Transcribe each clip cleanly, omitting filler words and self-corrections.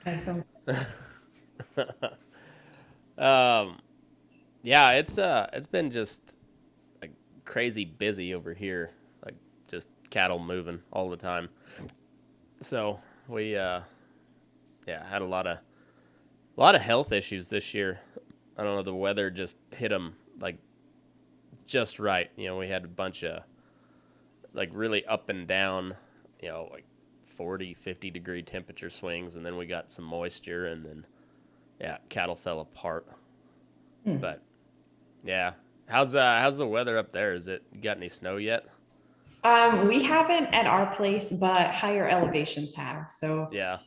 That sounds. um, yeah, it's been just like crazy busy over here, like just cattle moving all the time. So we yeah had a lot of health issues this year. I don't know, the weather just hit them like just right. We had a bunch of like really up and down, like 40, 50-degree temperature swings, and then we got some moisture, and then yeah, cattle fell apart. Hmm. But yeah, how's the weather up there? Is it got any snow yet? We haven't at our place, but higher elevations have. So Yeah.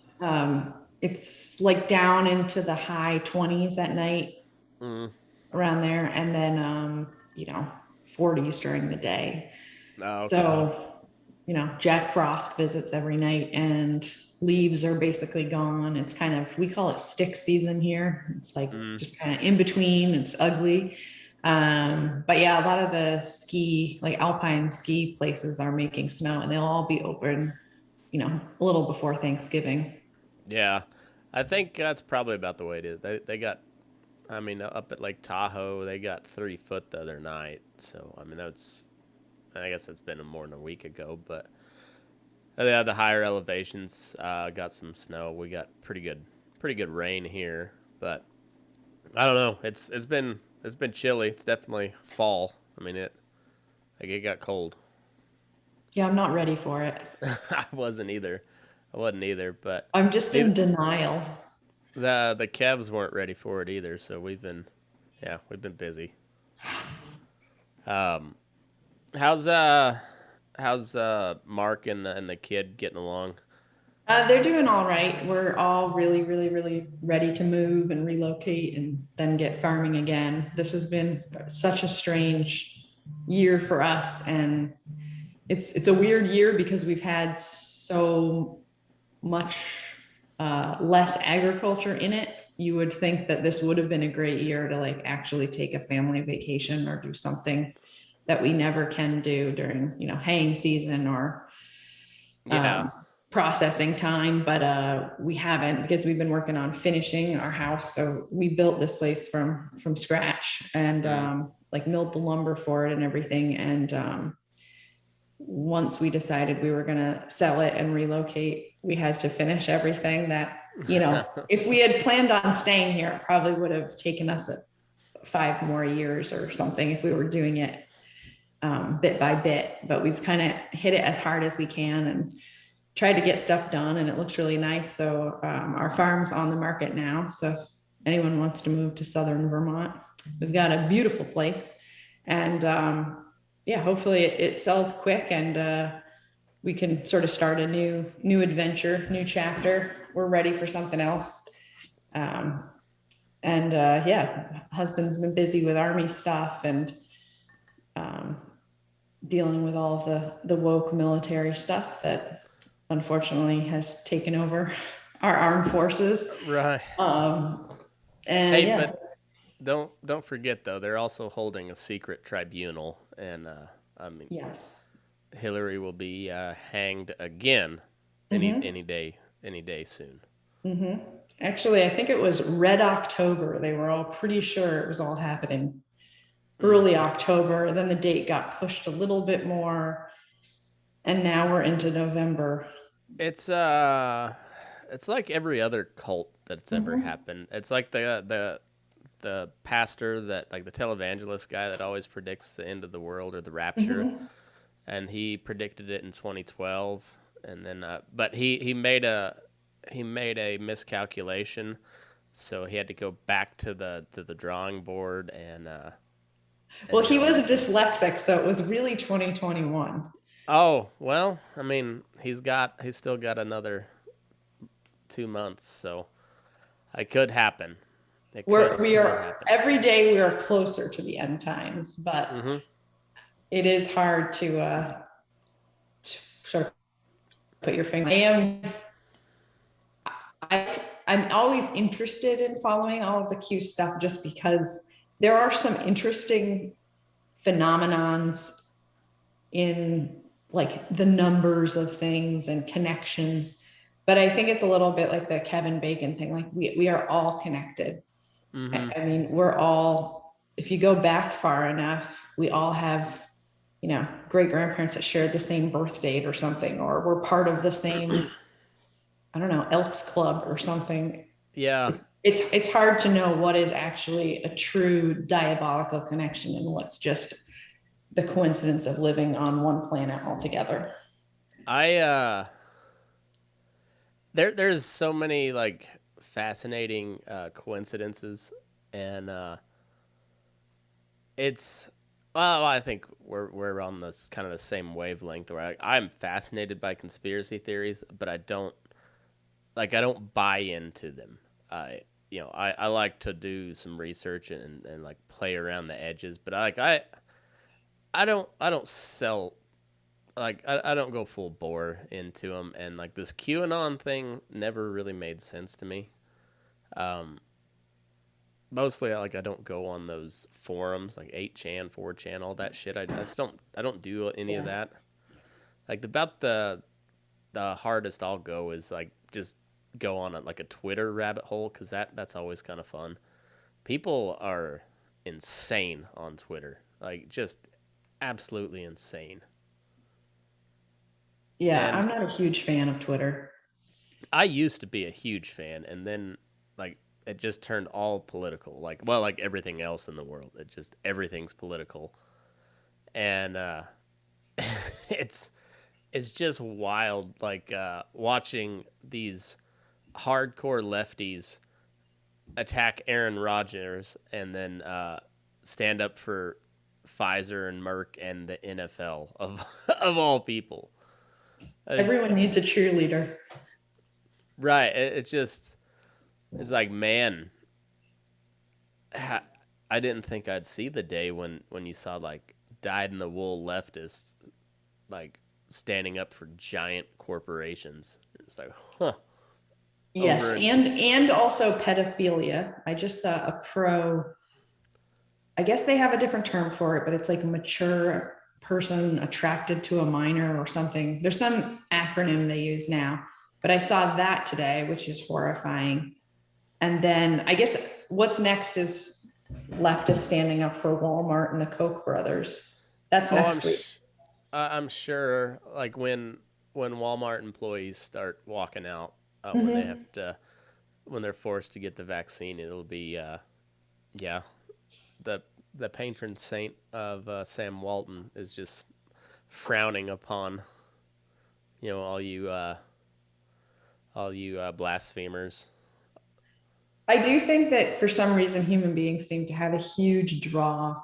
it's like down into the high 20s at night Mm. around there, and then 40s during the day. Oh, okay. So, Jack Frost visits every night and leaves are basically gone. It's kind of, we call it stick season here. It's like Mm. just kind of in between, it's ugly. But yeah, a lot of the ski, like alpine ski places are making snow and they'll all be open, a little before Thanksgiving. Yeah, I think that's probably about the way it is. They got, I mean, up at Lake Tahoe, they got 3 foot the other night. So I mean, I guess that's been more than a week ago, but yeah, the higher elevations got some snow. We got pretty good rain here, but I don't know. It's been chilly. It's definitely fall. I mean it got cold. Yeah, I'm not ready for it. I wasn't either. I wasn't either, but I'm just in neither, denial. the Cavs weren't ready for it either. So we've been busy. Um, how's Mark and the kid getting along? They're doing all right. We're all really, really, really ready to move and relocate and then get farming again. This has been such a strange year for us, and it's a weird year because we've had so much less agriculture in it. You would think that this would have been a great year to like actually take a family vacation or do something that we never can do during haying season or Yeah. um, processing time, but we haven't because we've been working on finishing our house. So we built this place from scratch and Mm. like milled the lumber for it and everything. And once we decided we were going to sell it and relocate, we had to finish everything that if we had planned on staying here, it probably would have taken us 5 more years or something if we were doing it bit by bit. But we've kind of hit it as hard as we can and tried to get stuff done, and it looks really nice. So our farm's on the market now. So if anyone wants to move to southern Vermont, we've got a beautiful place, and yeah, hopefully it sells quick, and we can sort of start a new adventure, new chapter. We're ready for something else. Um, and yeah, husband's been busy with army stuff and um, dealing with all of the woke military stuff that unfortunately has taken over our armed forces. Right. Um, and Hey, yeah, but don't forget though, they're also holding a secret tribunal, and I mean yes. Hillary will be hanged again any Mm-hmm. any day any day soon. Mm-hmm. Actually, I think it was Red October. They were all pretty sure it was all happening Mm. early October. Then the date got pushed a little bit more, and now we're into November. It's it's like every other cult that's ever Mm-hmm. happened. It's like the pastor that, like, the televangelist guy that always predicts the end of the world or the rapture, Mm-hmm. and he predicted it in 2012, and then but he made a miscalculation, so he had to go back to the drawing board, Well, and he was then a dyslexic, so it was really 2021. oh well, I mean he's still got another 2 months, so it could happen. It could We still are happen. every day we are closer to the end times, but Mm-hmm. it is hard to sort of put your finger. I'm always interested in following all of the Q stuff just because there are some interesting phenomenons in like the numbers of things and connections. but I think it's a little bit like the Kevin Bacon thing. Like we are all connected. Mm-hmm. I mean, we're all, if you go back far enough, we all have, great grandparents that shared the same birth date or something, or we're part of the same, I don't know, Elks Club or something. Yeah. It's hard to know what is actually a true diabolical connection and what's just the coincidence of living on one planet altogether. I there's so many like fascinating coincidences, and it's well, I think we're on this kind of the same wavelength where I'm fascinated by conspiracy theories, but I don't buy into them. I I like to do some research and like play around the edges, but I don't sell like I don't go full bore into them, and like this QAnon thing never really made sense to me. Um, Mostly like I don't go on those forums like 8chan, 4chan, all that shit. I just don't do any of Yeah. that. Like about the hardest I'll go is like just go on like a Twitter rabbit hole because that's always kind of fun. People are insane on Twitter, like just absolutely insane. Yeah, And I'm not a huge fan of Twitter. I used to be a huge fan, and then like it just turned all political. Like well, like everything else in the world, it just everything's political, and it's it's just wild. Like watching these hardcore lefties attack Aaron Rodgers and then stand up for Pfizer and Merck and the NFL of of all people. Everyone needs a cheerleader. Right. It just it's like man, I didn't think I'd see the day when you saw like dyed in the wool leftists like standing up for giant corporations. It's like, huh. Yes, Over and and also pedophilia. I just saw a pro, I guess they have a different term for it, but it's like a mature person attracted to a minor or something. There's some acronym they use now, but I saw that today, which is horrifying. And then I guess what's next is leftists standing up for Walmart and the Koch brothers. That's oh, next week. I'm sure like when Walmart employees start walking out when they have Mhm. to when they're forced to get the vaccine, it'll be yeah, the the patron saint of Sam Walton is just frowning upon all you blasphemers. I do think that for some reason human beings seem to have a huge draw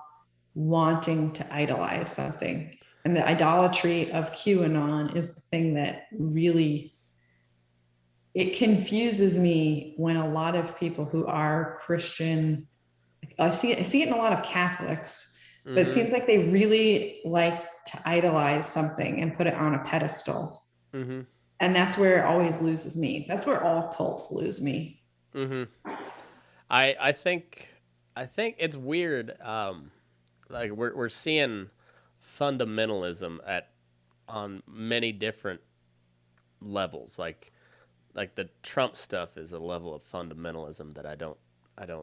wanting to idolize something. And the idolatry of QAnon is the thing that really, it confuses me when a lot of people who are Christian, I see it in a lot of Catholics, but it Mm-hmm. seems like they really like to idolize something and put it on a pedestal. Mm-hmm. And that's where it always loses me. That's where all cults lose me. Mm-hmm. I I think it's weird. Like we're seeing fundamentalism at on many different levels. Like the Trump stuff is a level of fundamentalism that I don't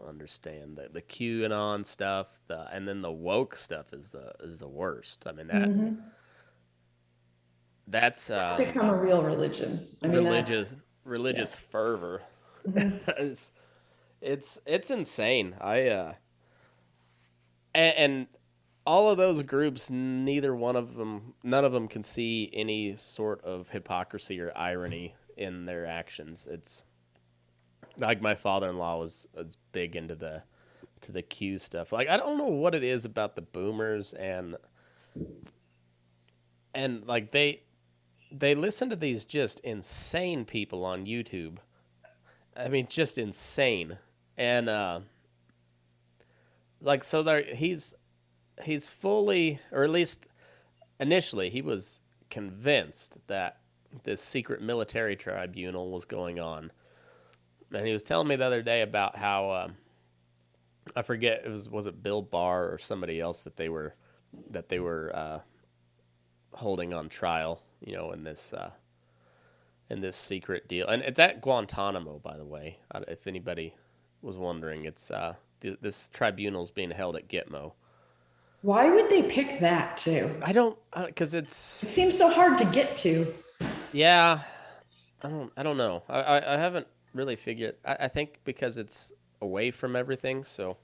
understand. The QAnon stuff, and then the woke stuff is the worst. I mean Mhm. that's That's become a real religion. I mean, that, yeah. religious fervor. Mhm. it's it's insane. And all of those groups, none of them can see any sort of hypocrisy or irony in their actions. It's like my father-in-law was big into the to the Q stuff. Like I don't know what it is about the boomers and like they listen to these just insane people on YouTube. I mean, just insane. And like so there he's fully, or at least initially he was convinced that this secret military tribunal was going on. And he was telling me the other day about how I forget, it was it Bill Barr or somebody else that they were holding on trial, in in this secret deal, and it's at Guantanamo, by the way. If anybody was wondering, it's this tribunal's being held at Gitmo. Why would they pick that too? I don't, because it's It seems so hard to get to. yeah. I don't know. I haven't really figured. I think because it's away from everything, so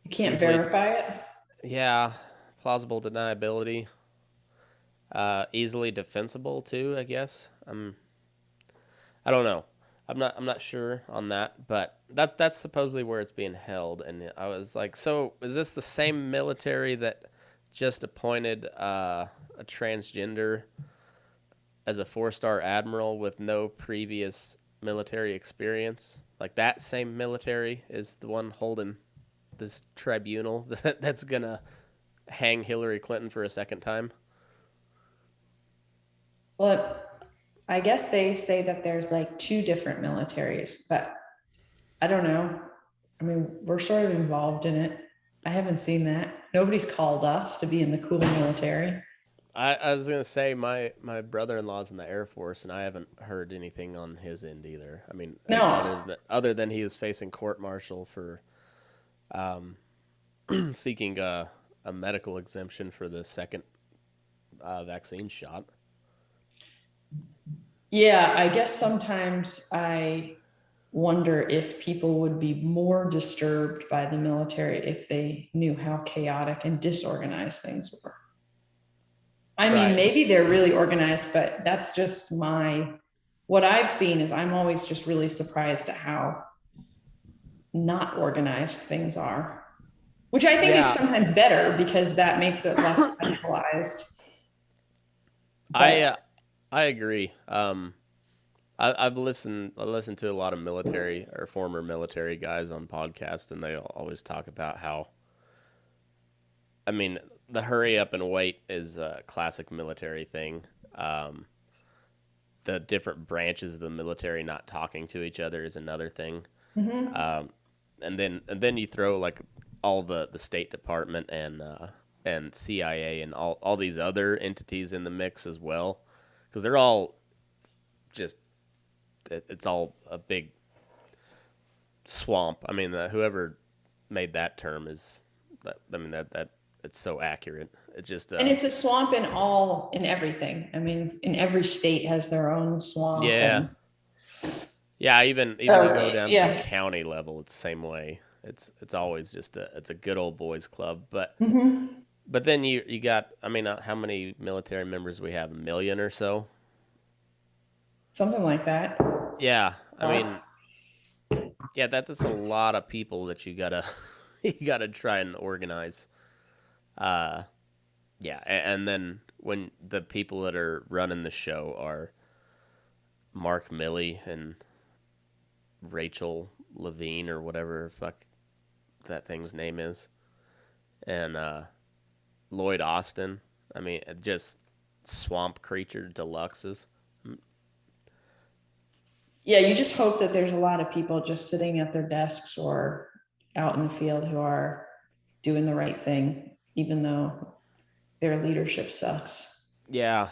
You can't easily. verify it. Yeah, plausible deniability. Easily defensible too, I guess. I don't know. I'm not sure on that, but that's supposedly where it's being held. And I was like, so is this the same military that just appointed a transgender as a 4-star admiral with no previous military experience? Like that same military is the one holding this tribunal that's gonna hang Hillary Clinton for a second time. Well, I guess they say that there's like two different militaries, but I don't know. I mean, we're sort of involved in it. I haven't seen that. Nobody's called us to be in the cool military. I was gonna say my brother-in-law's in the Air Force, and I haven't heard anything on his end either. I mean, No. other than he was facing court martial for um, seeking a medical exemption for the second vaccine shot. Yeah, I guess sometimes I wonder if people would be more disturbed by the military if they knew how chaotic and disorganized things were. I mean, Right. maybe they're really organized, but that's just what I've seen is I'm always just really surprised at how not organized things are, which I think is Yeah. sometimes better because that makes it less centralized. I But I agree. I listened to a lot of military or former military guys on podcasts, and they always talk about how. I mean, the hurry up and wait is a classic military thing. Um, the different branches of the military not talking to each other is another thing. mhm. Um, and then you throw like all the State Department and CIA and all these other entities in the mix as well, because they're all just it's all a big swamp. I mean, whoever made that term is I mean that it's so accurate. It's just And it's a swamp in everything. I mean, in every state has their own swamp yeah. and Yeah, even you go down to the yeah. county level, it's the same way. It's always just it's a good old boys club. Mhm. But then you got I mean how many military members we have? A million or so. Something like that. Yeah, I Uh, mean yeah that's a lot of people that you gotta you gotta try and organize. Uh, yeah, and then when the people that are running the show are Mark Milley and Rachel Levine or whatever fuck that thing's name is, and Lloyd Austin. I mean, just swamp creature deluxes. yeah, you just hope that there's a lot of people just sitting at their desks or out in the field who are doing the right thing, even though their leadership sucks. Yeah.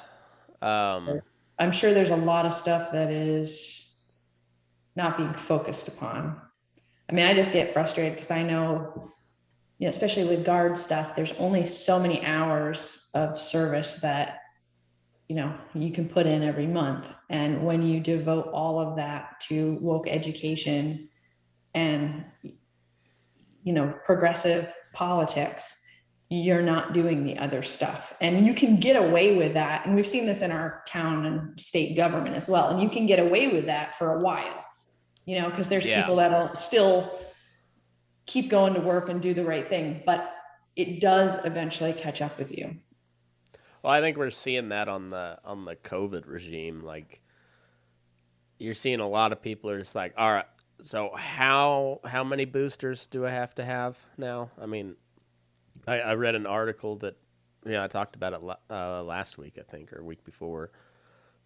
Um, I'm sure there's a lot of stuff that is not being focused upon. I mean, I just get frustrated because I know, especially with guard stuff, there's only so many hours of service that you can put in every month. And when you devote all of that to woke education and progressive politics, you're not doing the other stuff. And you can get away with that. And we've seen this in our town and state government as well. And you can get away with that for a while, because there's yeah. people that'll still keep going to work and do the right thing, but it does eventually catch up with you. Well, I think we're seeing that on the COVID regime. Like, you're seeing a lot of people are just like, all right, so how many boosters do I have to have now? I mean, I read an article that I talked about it last week, I think, or a week before.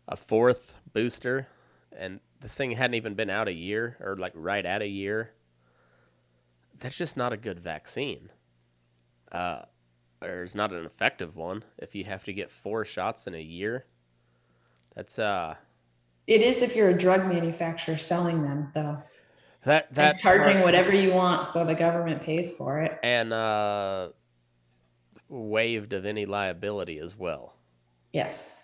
A fourth booster, and this thing hadn't even been out a year, or like right at a year. That's just not a good vaccine. Uh, or it's not an effective one if you have to get 4 shots in a year. That's It is if you're a drug manufacturer selling them, though, That and that charging part whatever you want, so the government pays for it. and waived of any liability as well. Yes.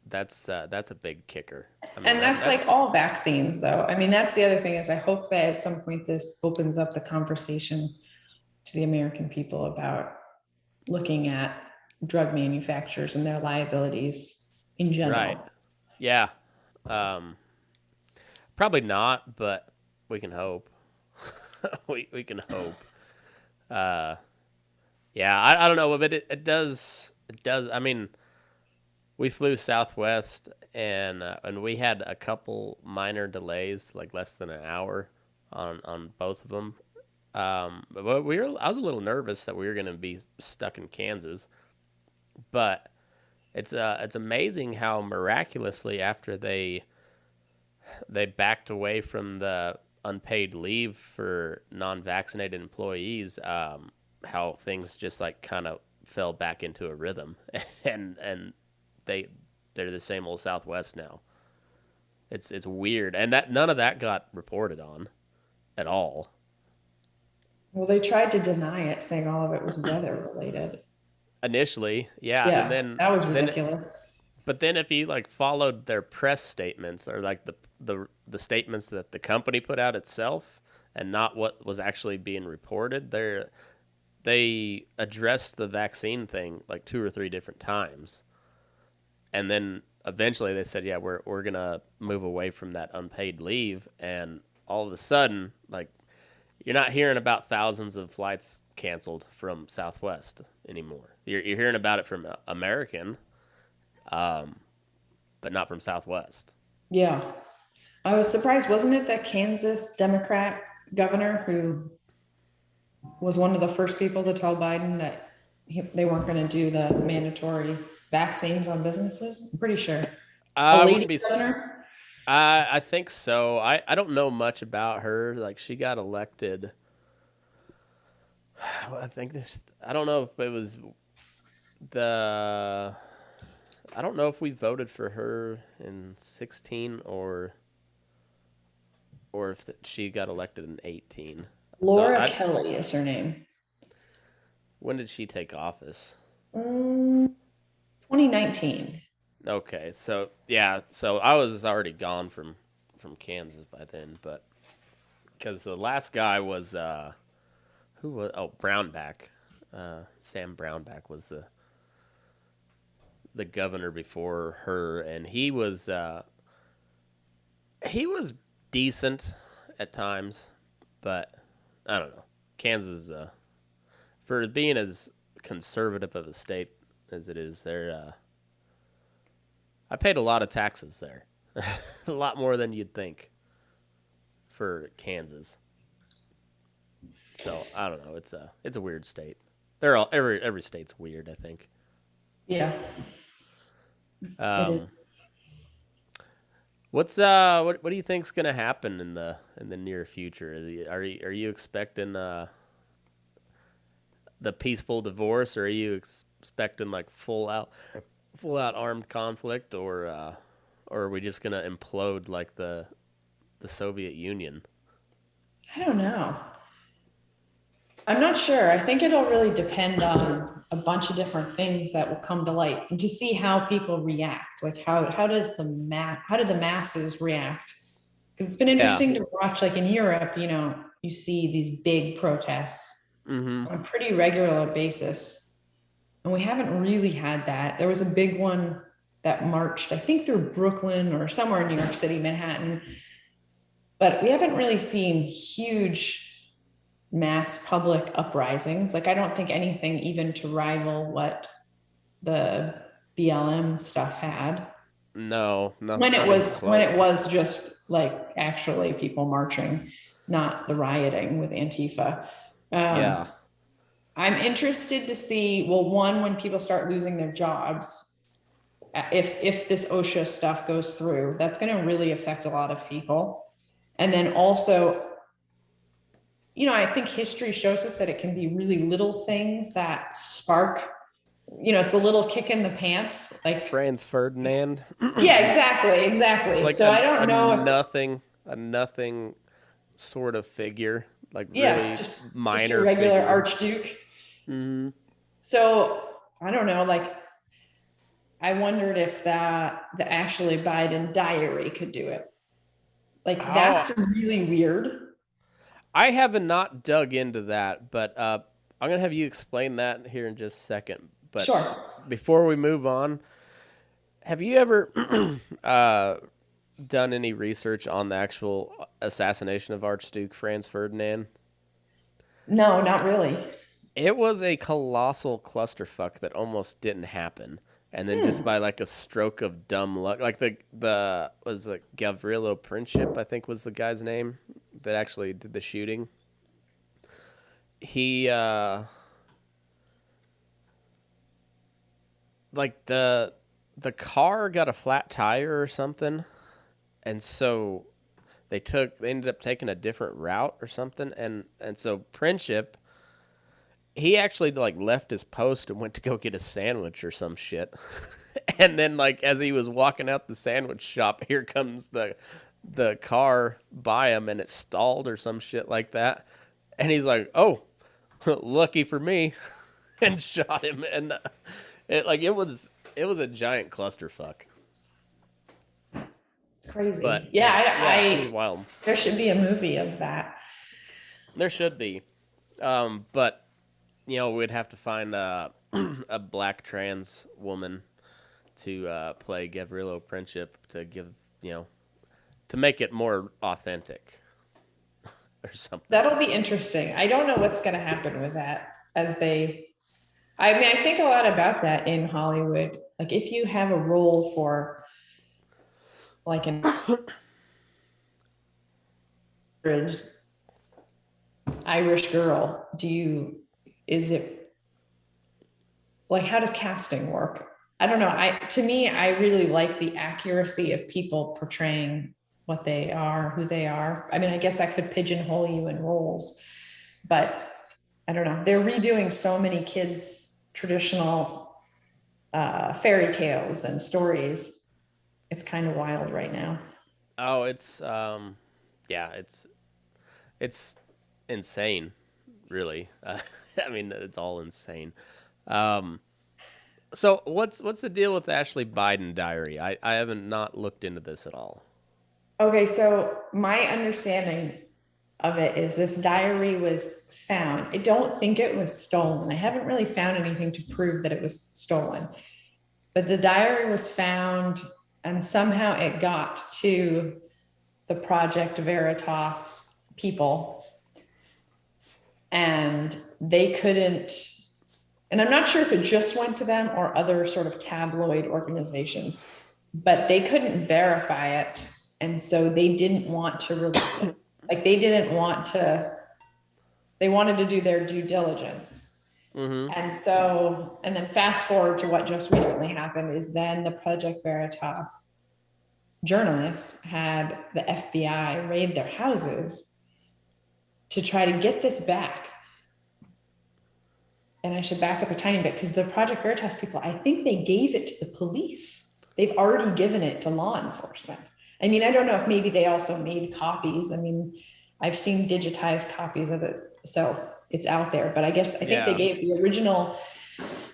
That's a big kicker. I mean And that that's like that's all vaccines, though. I mean, that's the other thing is I hope that at some point this opens up the conversation to the American people about looking at drug manufacturers and their liabilities in right. general. Yeah. Um, Probably not, but we can hope. We can hope. Uh, yeah, I don't know, but it does. I mean, we flew Southwest and we had a couple minor delays, like less than an hour on both of them. But I was a little nervous that we were going to be stuck in Kansas, but it's amazing how miraculously after they backed away from the unpaid leave for non-vaccinated employees, how things just like kind of fell back into a rhythm, and they they're the same old Southwest now. It's weird, and that none of that got reported on at all. Well, they tried to deny it, saying all of it was weather related. Initially, yeah, and Yeah, then that was then ridiculous. but then if you like followed their press statements or like the statements that the company put out itself and not what was actually being reported, they addressed the vaccine thing like two or three different times. And then eventually they said, "Yeah, we're going to move away from that unpaid leave." And all of a sudden, like you're not hearing about thousands of flights canceled from Southwest anymore. You're hearing about it from American, um, but not from Southwest. Yeah. I was surprised, wasn't it that Kansas Democrat governor who was one of the first people to tell Biden that they weren't going to do the mandatory vaccines on businesses? I'm pretty sure. A I wouldn't lady be. governor? I think so. I don't know much about her. Like she got elected. I think this. I don't know if it was the. I don't know if we voted for her in 16 or if she got elected in 18. So Laura I Kelly is her name. when did she take office? Mm, 2019. Okay, so yeah, so I was already gone from Kansas by then, but because the last guy was who was Brownback, Sam Brownback was the governor before her, and he was decent at times, but I don't know. Kansas, for being as conservative of a state as it is, I paid a lot of taxes there, a lot more than you'd think for Kansas. So I don't know. It's a weird state. They're all every state's weird. I think. Yeah, it Um, is. what do you think's gonna happen in the near future? Are you expecting the peaceful divorce, or are you expecting like full out armed conflict, or are we just gonna implode like the Soviet Union? I don't know. I'm not sure. I think it'll really depend on a bunch of different things that will come to light and to see how people react. Like how did the masses react? Because it's been Yeah. interesting to watch, like in Europe, you see these big protests Mm-hmm. on a pretty regular basis. And we haven't really had that. There was a big one that marched, I think, through Brooklyn or somewhere in New York City, Manhattan. But we haven't really seen huge mass public uprisings. Like, I don't think anything even to rival what the BLM stuff had No, when it not even was when it close. was just like actually people marching, not the rioting with Antifa. Yeah. Um, I'm interested to see, well, one, when people start losing their jobs, if this OSHA stuff goes through, that's going to really affect a lot of people. And then also, I think history shows us that it can be really little things that spark it's a little kick in the pants. Like, Franz Ferdinand. yeah, exactly. Like So I don't know if, a nothing sort of figure, like yeah, really just your minor regular figure. archduke. Hmm. So I don't know, like, I wondered if the Ashley Biden diary could do it. Like, Oh, that's really weird. I haven't not dug into that, but I'm gonna have you explain that here in just a second. But Sure. before we move on, have you ever uh, done any research on the actual assassination of Archduke Franz Ferdinand? No, not really. It was a colossal clusterfuck that almost didn't happen. And then just Hmm. by like a stroke of dumb luck, like the was like Gavrilo Princip, I think was the guy's name that actually did the shooting. He like the car got a flat tire or something, and so they ended up taking a different route or something, and so Princip, he actually like left his post and went to go get a sandwich or some shit. And then like as he was walking out the sandwich shop, here comes the car by him and it stalled or some shit like that. And he's like, "Oh, lucky for me." And shot him, and it was a giant clusterfuck. It's crazy. But Yeah, yeah, it was wild. there should be a movie of that. There should be. But we'd have to find a black trans woman to play Gavrilo Princip to give to make it more authentic or something. That'll be interesting. I don't know what's going to happen with that I mean, I think a lot about that in Hollywood. Like, if you have a role for like an Irish girl, is it like, how does casting work? I don't know. To me, I really like the accuracy of people portraying what they are, who they are. I mean, I guess that could pigeonhole you in roles, but I don't know. They're redoing so many kids' traditional fairy tales and stories. It's kind of wild right now. Oh, it's yeah, it's insane, really. I mean, it's all insane. Um, so what's the deal with Ashley Biden diary? I haven't not looked into this at all. Okay, so my understanding of it is this diary was found. I don't think it was stolen. I haven't really found anything to prove that it was stolen, but the diary was found and somehow it got to the Project Veritas people and they couldn't, and I'm not sure if it just went to them or other sort of tabloid organizations, but they couldn't verify it. And so they didn't want to release it. Like, they wanted to do their due diligence. Mm-hmm. And then fast forward to what just recently happened is then the Project Veritas journalists had the FBI raid their houses to try to get this back. And I should back up a tiny bit because the Project Veritas people, I think they gave it to the police. They've already given it to law enforcement. I mean, I don't know if maybe they also made copies. I mean, I've seen digitized copies of it, so it's out there. But I think they gave the original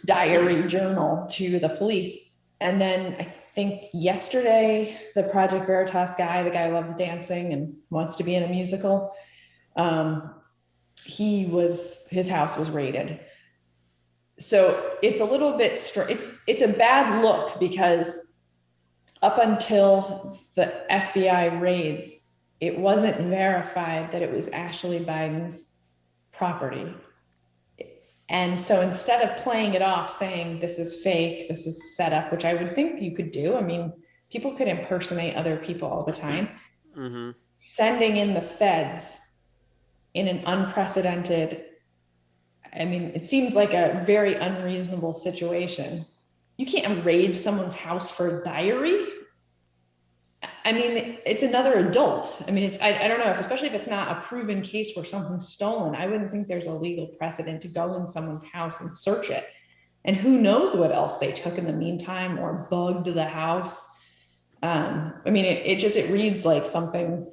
diary journal to the police. And then I think yesterday, the Project Veritas guy, the guy who loves dancing and wants to be in a musical, his house was raided. So it's a little bit it's a bad look because up until the FBI raids, it wasn't verified that it was Ashley Biden's property. And so instead of playing it off saying this is fake, this is set up, which I would think you could do. I mean, people could impersonate other people all the time. Mm-hmm. Sending in the feds in an unprecedented, I mean, it seems like a very unreasonable situation. You can't raid someone's house for a diary. I mean, it's another adult. I mean, I don't know, especially if it's not a proven case where something's stolen, I wouldn't think there's a legal precedent to go in someone's house and search it. And who knows what else they took in the meantime or bugged the house. I mean, it reads like something,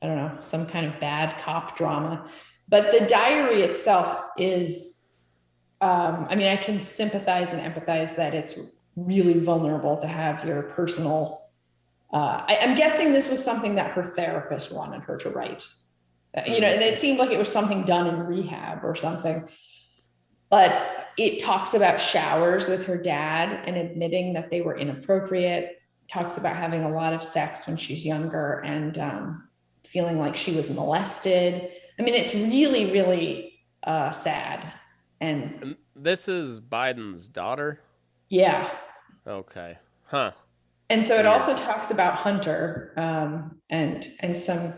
I don't know, some kind of bad cop drama. But the diary itself is, I mean, I can sympathize and empathize that it's really vulnerable to have your personal. I'm guessing this was something that her therapist wanted her to write. You know, and it seemed like it was something done in rehab or something. But it talks about showers with her dad and admitting that they were inappropriate. Talks about having a lot of sex when she's younger and feeling like she was molested. I mean, it's really, really sad. And this is Biden's daughter? Yeah. Okay. Huh. And so it also talks about Hunter and some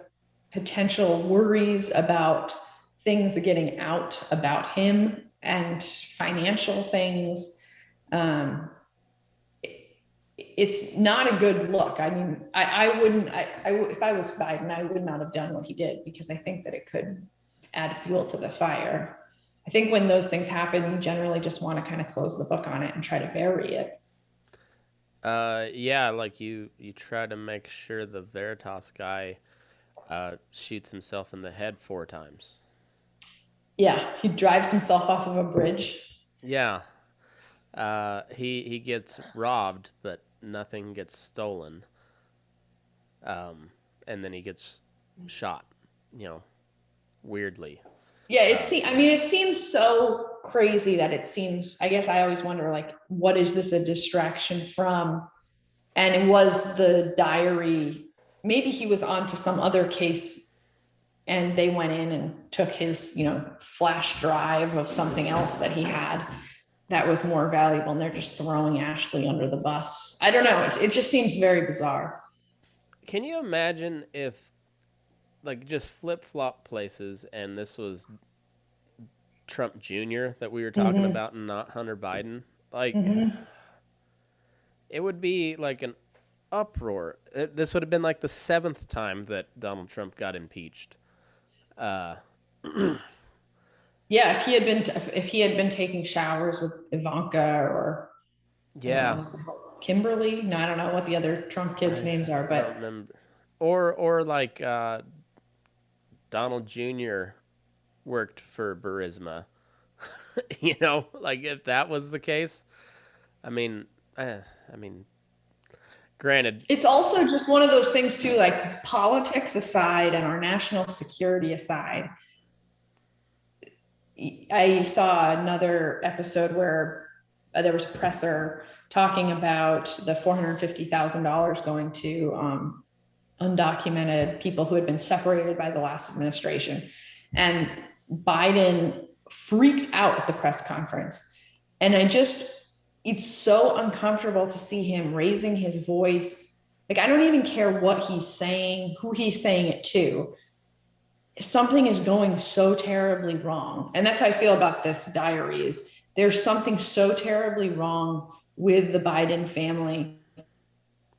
potential worries about things getting out about him and financial things. It's not a good look. I mean, I wouldn't, if I was Biden, I would not have done what he did, because I think that it could add fuel to the fire. I think when those things happen, you generally just want to kind of close the book on it and try to bury it. Yeah, like you try to make sure the Veritas guy shoots himself in the head 4 times. Yeah, he drives himself off of a bridge. Yeah. He gets robbed, but nothing gets stolen. And then he gets shot, weirdly. Yeah, I mean, it seems so crazy that it seems, I guess I always wonder, like, what is this a distraction from? And it was the diary, maybe he was on to some other case and they went in and took his, flash drive of something else that he had that was more valuable, and they're just throwing Ashley under the bus. I don't know. It just seems very bizarre. Can you imagine if, like, just flip-flop places and this was Trump Jr. that we were talking about and not Hunter Biden? Like, it would be like an uproar. This would have been like the 7th time that Donald Trump got impeached. Yeah, if he had been taking showers with Ivanka or Kimberly. No, I don't know what the other Trump kids' names are, but I don't remember. Or like Donald Jr. worked for Burisma. Like if that was the case, I mean, granted, it's also just one of those things too, like politics aside and our national security aside. I saw another episode where there was a presser talking about the $450,000 going to undocumented people who had been separated by the last administration. And Biden freaked out at the press conference. And it's so uncomfortable to see him raising his voice. Like, I don't even care what he's saying, who he's saying it to. Something is going so terribly wrong. And that's how I feel about this diary, is there's something so terribly wrong with the Biden family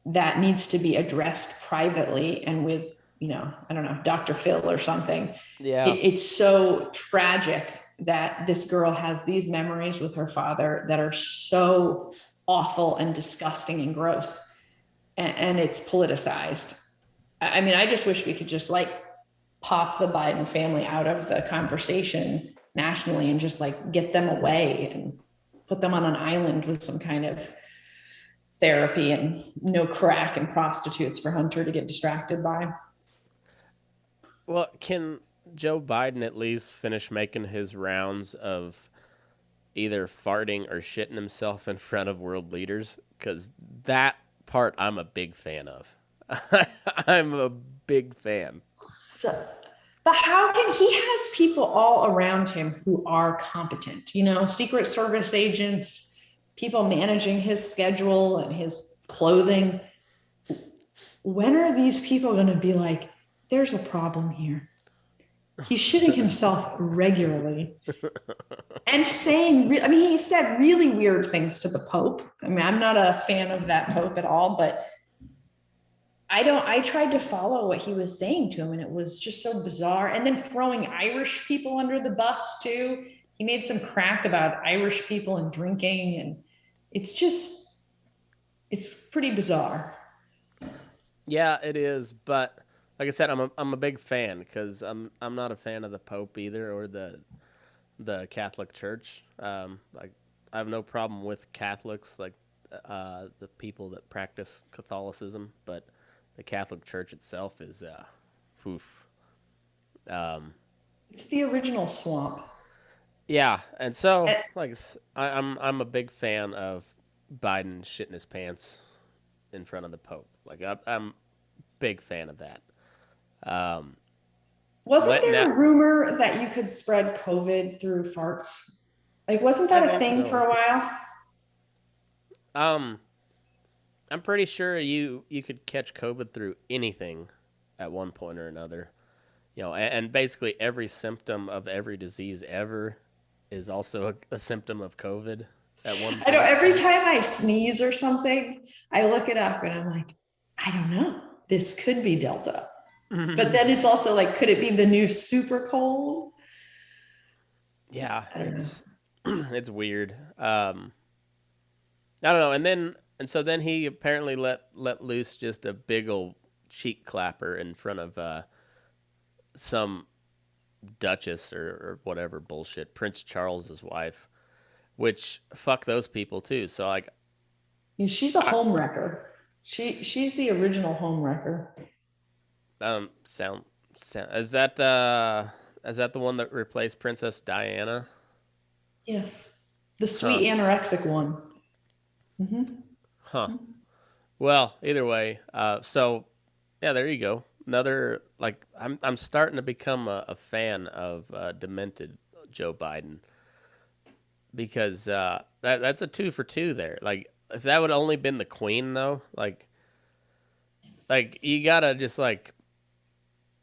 that needs to be addressed privately and with, I don't know, Dr. Phil or something. Yeah. It's so tragic that this girl has these memories with her father that are so awful and disgusting and gross. And it's politicized. I mean, I just wish we could just pop the Biden family out of the conversation nationally and just get them away and put them on an island with some kind of therapy and no crack and prostitutes for Hunter to get distracted by. Well, can Joe Biden at least finish making his rounds of either farting or shitting himself in front of world leaders? Because that part I'm a big fan of. I'm a big fan. But how can he has people all around him who are competent, Secret Service agents, people managing his schedule and his clothing. When are these people going to be like, there's a problem here? He's shitting himself regularly and saying, he said really weird things to the Pope. I mean, I'm not a fan of that Pope at all, but I tried to follow what he was saying to him, and it was just so bizarre. And then throwing Irish people under the bus too. he made some crack about Irish people and drinking, and it's pretty bizarre. Yeah, it is, but like I said, I'm a big fan because I'm not a fan of the Pope either or the Catholic Church. Like I have no problem with Catholics, like the people that practice Catholicism, but the Catholic Church itself is oof. Um, It's the original swamp. yeah, and so Eh, like I'm a big fan of Biden shitting his pants in front of the Pope. Like I'm big fan of that. Um, Wasn't letting there that a rumor that you could spread COVID through farts? Like, wasn't I that a think thing for so. a while? Um, I'm pretty sure you could catch COVID through anything at one point or another. You know, and basically every symptom of every disease ever is also a symptom of COVID at one I know point. every time I sneeze or something, I look it up and I'm like, I don't know. This could be Delta. But then it's also like, could it be the new super cold? Yeah, I don't know. it's it's weird. I don't know. And so then he apparently let loose just a big old cheek clapper in front of some duchess or whatever bullshit, Prince Charles's wife, which fuck those people too. So like, She's a I, home wrecker. She's the original home wrecker. sound is that the one that replaced Princess Diana? Yes. The Huh. sweet anorexic one. Mm-hmm. Huh. Well, either way, so yeah, there you go. Another like I'm starting to become a fan of demented Joe Biden because that's a two for two there. Like if that would only been the Queen though, like you gotta just like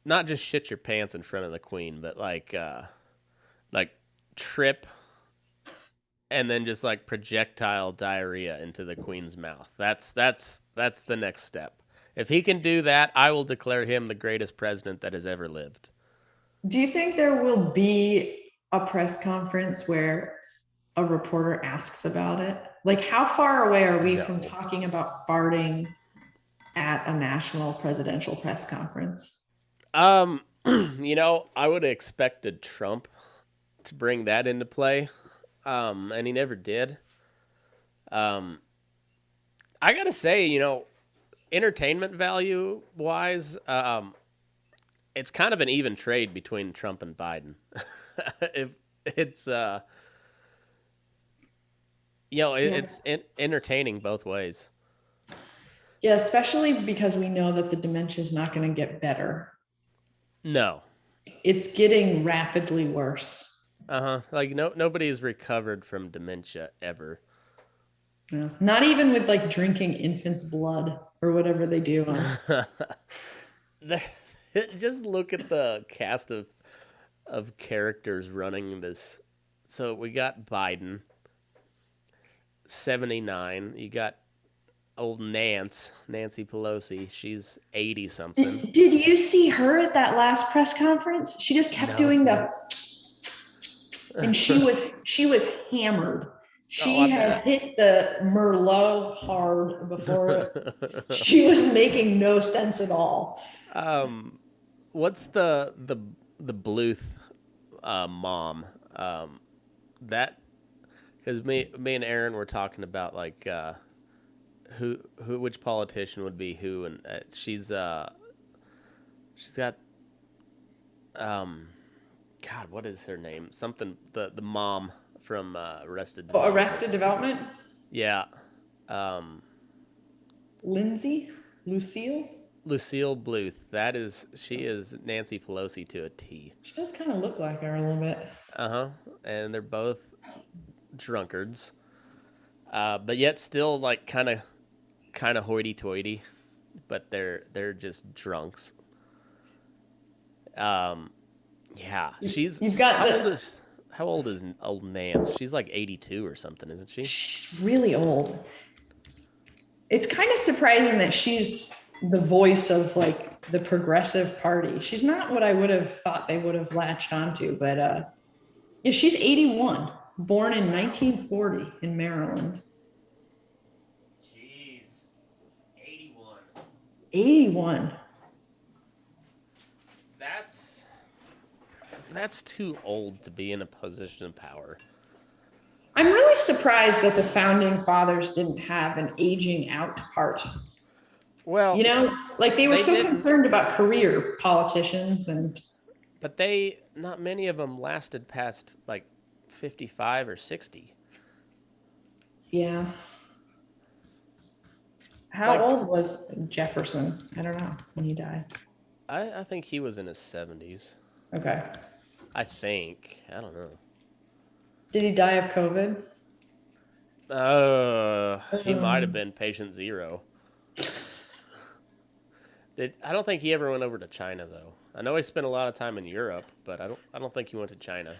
not just shit your pants in front of the Queen, but like trip and then just like projectile diarrhea into the Queen's mouth. That's the next step. If he can do that, I will declare him the greatest president that has ever lived. Do you think there will be a press conference where a reporter asks about it? Like, how far away are we from No. talking about farting at a national presidential press conference? Um, I would have expected Trump to bring that into play, and he never did. Um, I gotta say, entertainment value wise, it's kind of an even trade between Trump and Biden. If it's it's Yes. entertaining both ways. Yeah, especially because we know that the dementia is not going to get better. No, It's getting rapidly worse. like nobody's recovered from dementia ever. Yeah. Not even with like drinking infant's blood or whatever they do on. There- just look at the cast of characters running this. So we got Biden, 79. You got old Nancy Pelosi. She's 80 something. Did you see her at that last press conference? She just kept No. doing the and she was hammered. Oh, I She had bet. hit the Merlot hard before it. She was making no sense at all. um, what's the Bluth mom? That because me and Aaron were talking about like who which politician would be who, and she's got um God, what is her name? Something the mom from Arrested Oh, Development. Arrested Development, Yeah, um, Lindsay, Lucille. Lucille Bluth. She is Nancy Pelosi to a T. She does kind of look like her a little bit. Uh-huh. And they're both drunkards, but yet still like kind of hoity-toity, but they're just drunks. Um, yeah, she's You've got how old is old Nance? She's like 82 or something, isn't she? she's really old. It's kind of surprising that she's the voice of like the progressive party. She's not what I would have thought they would have latched onto, but Yeah, she's 81, born in 1940 in Maryland. Jeez. 81. 81. That's too old to be in a position of power. I'm really surprised that the founding fathers didn't have an aging out part. Well, like they were so didn't, concerned about career politicians but not many of them lasted past like 55 or 60. Yeah. How Like, old was Jefferson? I don't know when he died. I think he was in his 70s. Okay. I think. I don't know. Did he die of COVID? He might have been patient zero. I don't think he ever went over to China though. I know he spent a lot of time in Europe, but I don't think he went to China.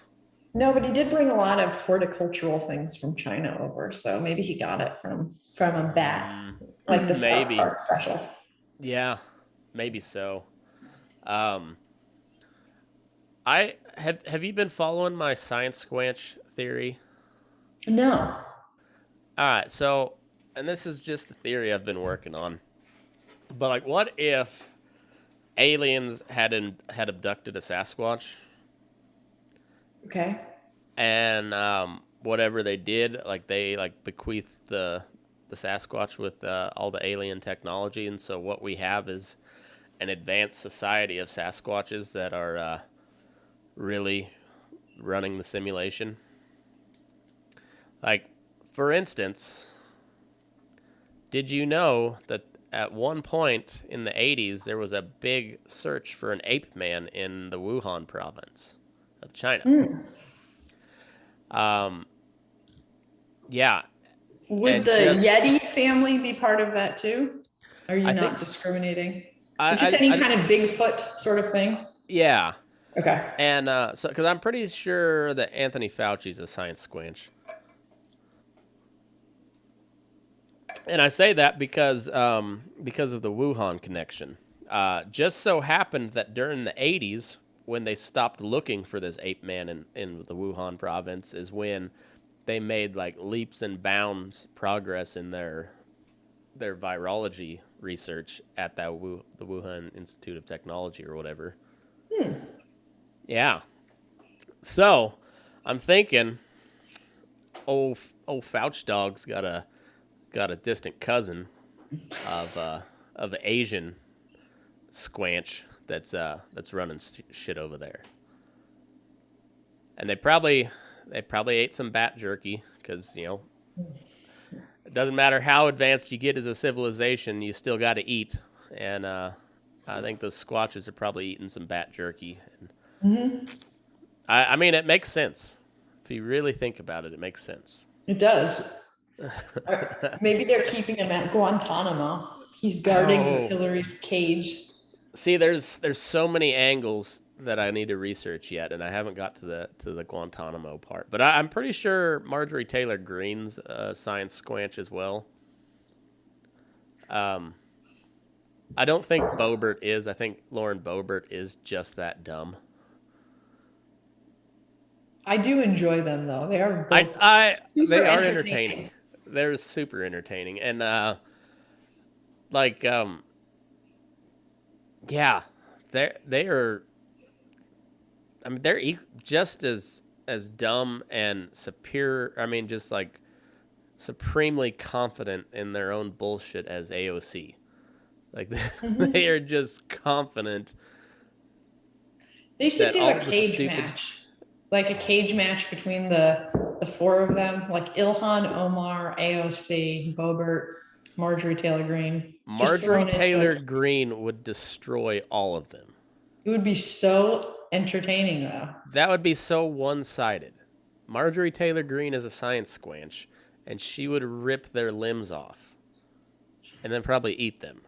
No, but he did bring a lot of horticultural things from China over, so maybe he got it from a bat, like the South Park special. Yeah, maybe so. I have you been following my science squanch theory? No. All right, so, and this is just a theory I've been working on, but like, what if aliens had abducted a Sasquatch? Okay. And whatever they did, like they bequeathed the Sasquatch with all the alien technology, and so what we have is an advanced society of Sasquatches that are really running the simulation. Like, for instance, did you know that at one point in the 80s there was a big search for an ape man in the Wuhan province of China? Yeah. Would the Yeti family be part of that too? Are you not discriminating? Just any kind of Bigfoot sort of thing? Yeah. Okay. And so, because I'm pretty sure that Anthony Fauci's a science squanch. And I say that because of the Wuhan connection. Just so happened that during the 80s, when they stopped looking for this ape man in the Wuhan province, is when they made like leaps and bounds progress in their virology research at the Wuhan Institute of Technology or whatever. Yeah. So I'm thinking, old Fauch dog's got a distant cousin of an Asian squanch that's running shit over there, and they probably ate some bat jerky because it doesn't matter how advanced you get as a civilization, you still got to eat, and I think those squatches are probably eating some bat jerky. And I mean, it makes sense if you really think about it. It makes sense. It does. Maybe they're keeping him at Guantanamo. He's guarding Hillary's cage. See, there's so many angles that I need to research yet, and I haven't got to the Guantanamo part. But I'm pretty sure Marjorie Taylor Greene's a science squanch as well. I don't think Boebert is. I think Lauren Boebert is just that dumb. I do enjoy them though. They are both they are entertaining. They're super entertaining, and yeah, they are. I mean, they're just as dumb and superior. I mean, just like supremely confident in their own bullshit as AOC. Like they are just confident. They should do a cage match, like a cage match between the four of them, like Ilhan Omar, AOC, Boebert, Marjorie Taylor Greene. Marjorie Taylor Greene would destroy all of them. It would be so entertaining, though. That would be so one-sided. Marjorie Taylor Greene is a science squanch, and she would rip their limbs off, and then probably eat them.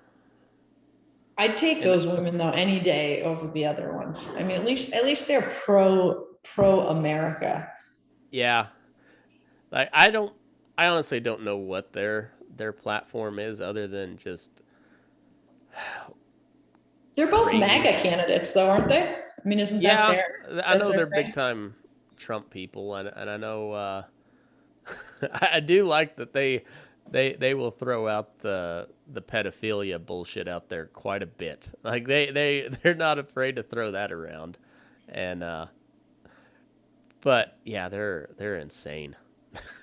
I'd take those women though any day over the other ones. I mean, at least they're pro America. Yeah, like I honestly don't know what their platform is other than just. They're both MAGA candidates, though, aren't they? I mean, isn't that their? I know they're big time Trump people, and I know I do like that they will throw out the pedophilia bullshit out there quite a bit. Like they're not afraid to throw that around, and but yeah, they're insane.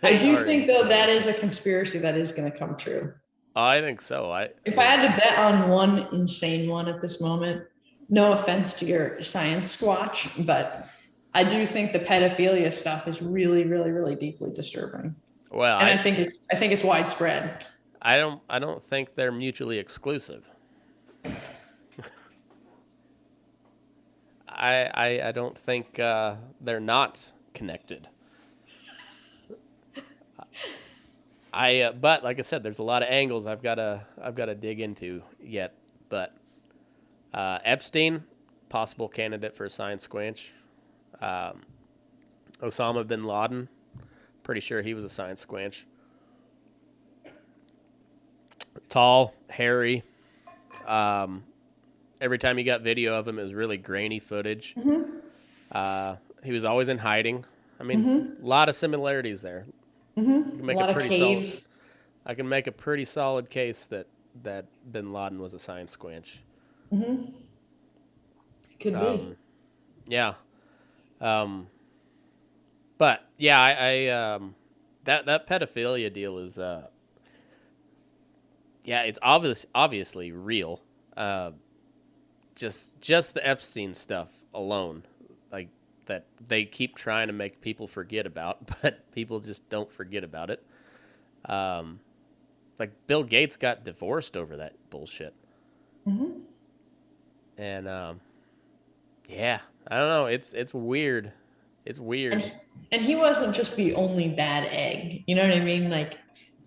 I They do are think though insane. that is a conspiracy that is going to come true. Oh, I think so. If I had to bet on one insane one at this moment, no offense to your science squatch, but I do think the pedophilia stuff is really, really, really deeply disturbing. Well, And I think it's widespread. I don't think they're mutually exclusive. I don't think they're not connected. But like I said, there's a lot of angles I've gotta dig into yet. But Epstein, possible candidate for a science squanch. Um, Osama bin Laden, pretty sure he was a science squanch. Tall, hairy. Um, every time you got video of him, it was really grainy footage. He was always in hiding. I mean, a lot of similarities there. You can A make lot a of pretty solid. caves. I can make a pretty solid case that Bin Laden was a science squanch. Could be. Yeah. Um, but yeah, I that pedophilia deal is yeah, it's obviously real. Uh, just the Epstein stuff alone, like that they keep trying to make people forget about, but people just don't forget about it. Um, like Bill Gates got divorced over that bullshit, and yeah, I don't know. It's weird. It's weird. And he wasn't just the only bad egg. You know what I mean? Like,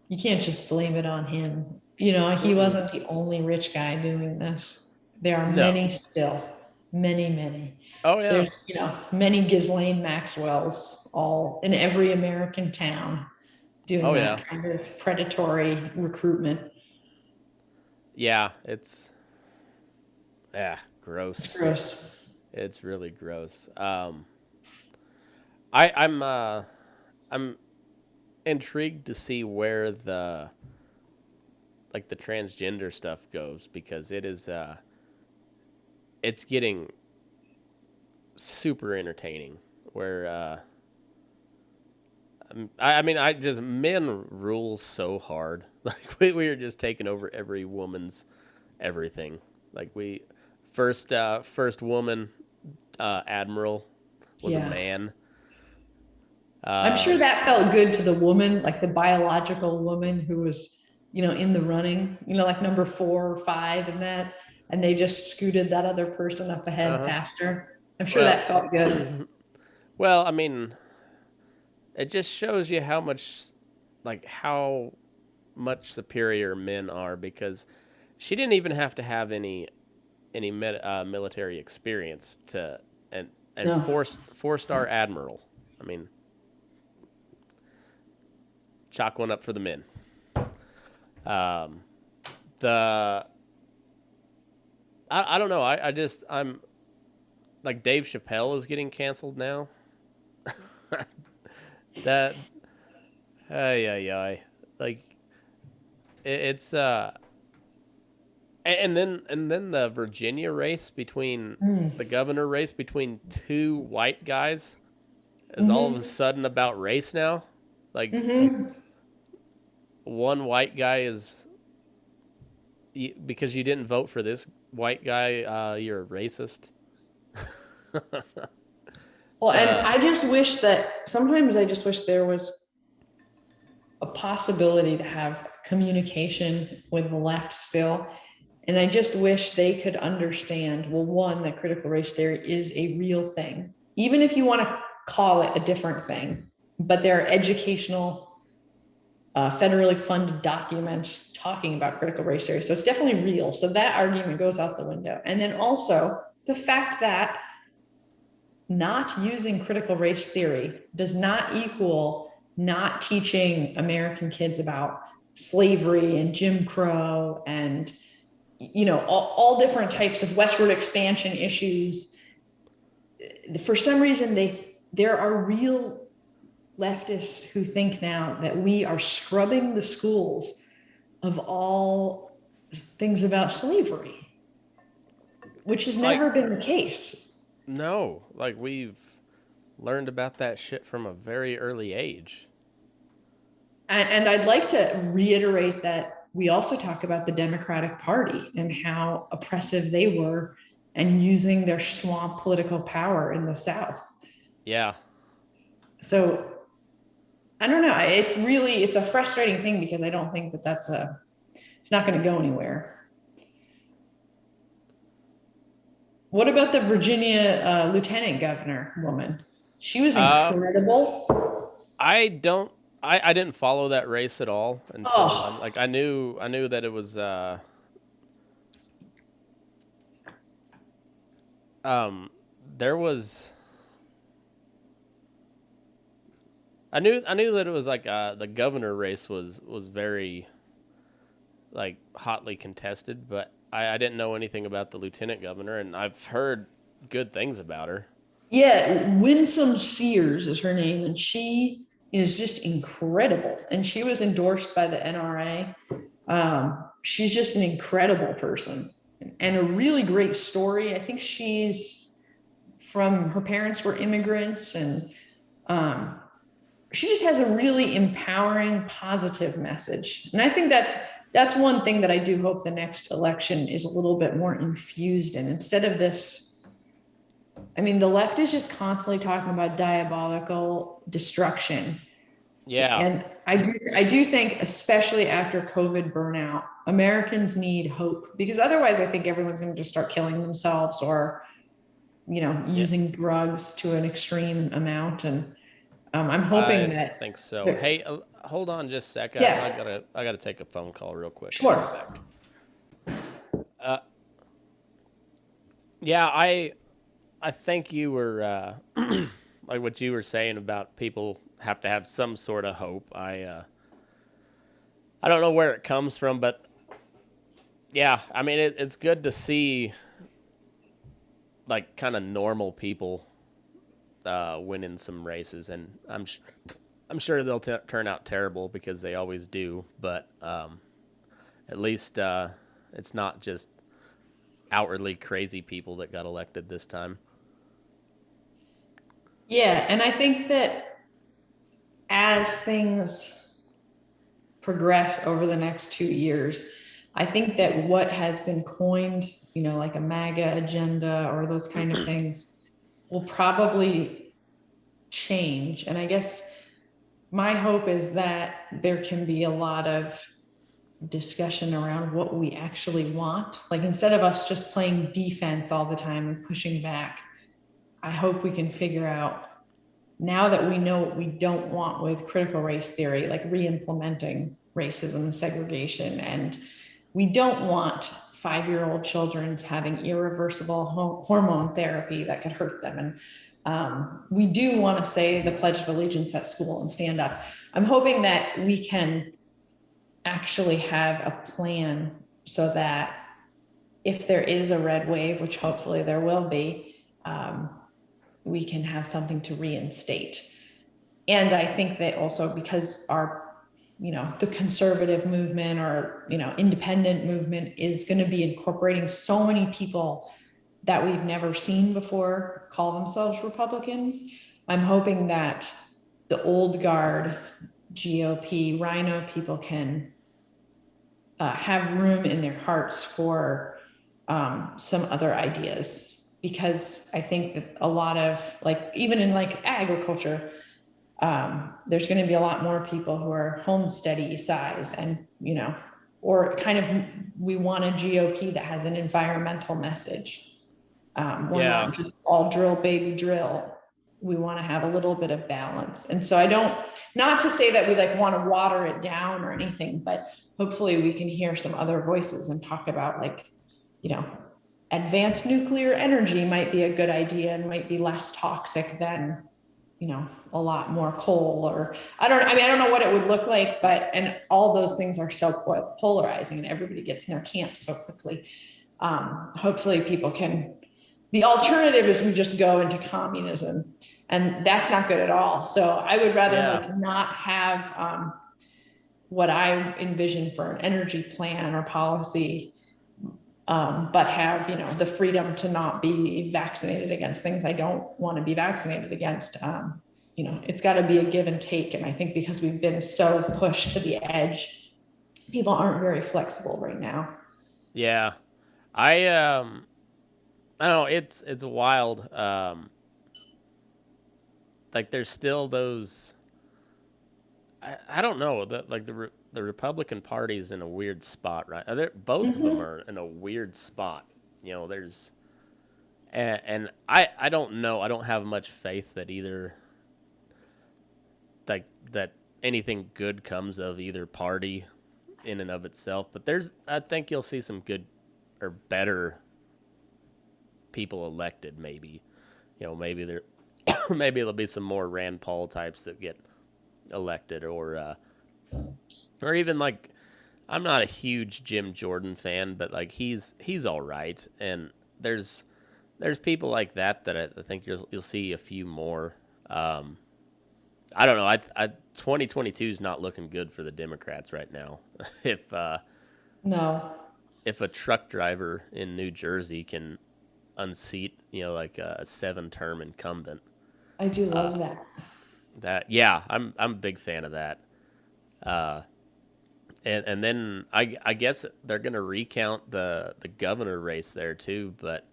you can't just blame it on him. You know, he wasn't the only rich guy doing this. There are No. many still, many, many. Oh yeah. There's, you know, many Ghislaine Maxwells all in every American town doing Oh that yeah. kind of predatory recruitment. Yeah. It's Gross. gross. It's really gross. I'm intrigued to see where the transgender stuff goes because it's getting super entertaining where I mean I just men rule so hard. Like we are just taking over every woman's everything. Like we first woman admiral was a Yeah. man. I'm sure that felt good to the woman, like the biological woman who was, you know, in the running, you know, like number 4 or 5 and that, and they just scooted that other person up ahead Uh-huh. past her. I'm sure Well, that felt good. well, I mean, it just shows you how much superior men are because she didn't even have to have any military experience to and No. four-star admiral. I mean, chalk one up for the men. Um, the I don't know. I'm like Dave Chappelle is getting canceled now. That ay like it's and then the Virginia race between the governor race between two white guys is all of a sudden about race now. Like one white guy is because you didn't vote for this white guy, you're a racist. Well, and I just wish that sometimes I just wish there was a possibility to have communication with the left still. And I just wish they could understand, well, one, that critical race theory is a real thing, even if you want to call it a different thing. But there are educational, federally funded documents talking about critical race theory. So it's definitely real. So that argument goes out the window. And then also the fact that not using critical race theory does not equal not teaching American kids about slavery and Jim Crow and, you know, all different types of westward expansion issues. For some reason, they there are real leftists who think now that we are scrubbing the schools of all things about slavery, which has Like, never been the case. no, like we've learned about that shit from a very early age. And I'd like to reiterate that we also talk about the Democratic Party and how oppressive they were and using their swamp political power in the South. Yeah. So I don't know. It's a frustrating thing because I don't think that it's not going to go anywhere. What about the Virginia lieutenant governor woman? She was incredible. I didn't follow that race at all until like I knew that it was there was I knew that it was like the governor race was very like hotly contested, but I didn't know anything about the lieutenant governor, and I've heard good things about her. Yeah, Winsome Sears is her name, and she is just incredible. And she was endorsed by the NRA. She's just an incredible person and a really great story. I think her parents were immigrants, and she just has a really empowering, positive message. And I think that's one thing that I do hope the next election is a little bit more infused in, instead of this. I mean, the left is just constantly talking about diabolical destruction. Yeah. And I do think, especially after COVID burnout, Americans need hope, because otherwise I think everyone's going to just start killing themselves or, using drugs to an extreme amount. And I'm hoping I think so. Hey, hold on just a second. Yeah. I gotta take a phone call real quick. Sure. Yeah, I think you were like what you were saying about people have to have some sort of hope. I don't know where it comes from, but yeah, I mean it's good to see like kind of normal people winning some races, and I'm sure they'll turn out terrible because they always do, but at least it's not just outwardly crazy people that got elected this time. Yeah, and I think that as things progress over the next 2 years, I think that what has been coined, like a MAGA agenda or those kind of things, will probably change. And I guess my hope is that there can be a lot of discussion around what we actually want. Like, instead of us just playing defense all the time and pushing back, I hope we can figure out, now that we know what we don't want with critical race theory, like re-implementing racism and segregation, and we don't want 5-year-old children having irreversible hormone therapy that could hurt them. And we do want to say the Pledge of Allegiance at school and stand up. I'm hoping that we can actually have a plan so that if there is a red wave, which hopefully there will be, we can have something to reinstate. And I think that also because the conservative movement or, independent movement is going to be incorporating so many people that we've never seen before call themselves Republicans. I'm hoping that the old guard GOP Rhino people can have room in their hearts for some other ideas. Because I think that a lot of, like, even in like agriculture, there's going to be a lot more people who are homesteady size, and or kind of, we want a GOP that has an environmental message. We're not just all drill baby drill. We want to have a little bit of balance. And so not to say that we like want to water it down or anything, but hopefully we can hear some other voices and talk about, like, advanced nuclear energy might be a good idea and might be less toxic than, a lot more coal, or I don't know what it would look like, and all those things are so polarizing and everybody gets in their camp so quickly. Hopefully people can The alternative is we just go into communism, and that's not good at all. So I would rather Yeah. like not have what I envision for an energy plan or policy, but have, the freedom to not be vaccinated against things I don't want to be vaccinated against. It's got to be a give and take. And I think because we've been so pushed to the edge, people aren't very flexible right now. Yeah. I don't know, it's wild. Like there's still those I don't know that like the Republican Party is in a weird spot, right? Both of them Mm-hmm. are in a weird spot. There's and I don't know. I don't have much faith that either like that anything good comes of either party in and of itself. But I think you'll see some good or better people elected. Maybe maybe there maybe there'll be some more Rand Paul types that get elected, or even like I'm not a huge Jim Jordan fan, but like he's all right, and there's there's people like that I think you'll see a few more. Um, I don't know. 2022 is not looking good for the Democrats right now. if uh, No, if a truck driver in New Jersey can unseat like a 7-term incumbent, I do uh, love that. that yeah, I'm a big fan of that. Uh, and then I guess they're gonna recount the governor race there too, but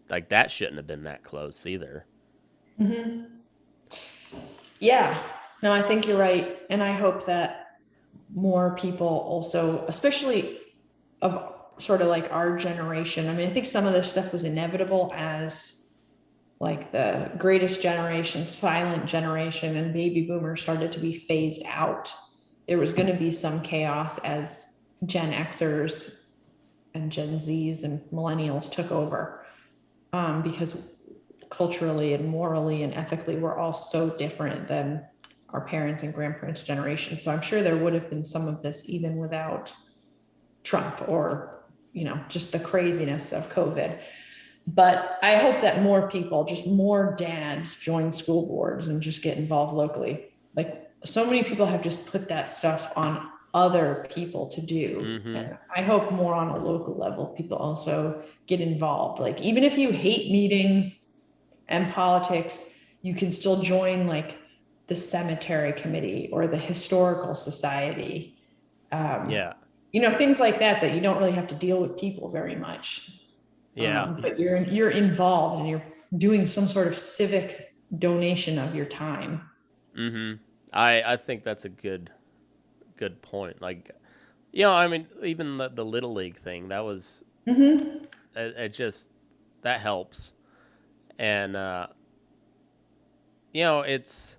like that shouldn't have been that close either. Mm-hmm. Yeah, no, I think you're right. And I hope that more people also, especially of sort of like our generation. I mean, I think some of this stuff was inevitable as like the greatest generation, silent generation, and baby boomers started to be phased out. There was going to be some chaos as Gen Xers and Gen Zs and millennials took over, because culturally and morally and ethically we're all so different than our parents and grandparents generation. So I'm sure there would have been some of this even without Trump or just the craziness of COVID. But I hope that more people, just more dads, join school boards and just get involved locally. Like so many people have just put that stuff on other people to do. Mm-hmm. And I hope more on a local level, people also get involved. Like even if you hate meetings and politics, you can still join like the cemetery committee or the historical society. Um, Yeah. Things like that you don't really have to deal with people very much, Yeah. but you're involved and you're doing some sort of civic donation of your time. Mm-hmm. I think that's a good point. Like, I mean, even the little league thing that was Mm-hmm. it just that helps, and it's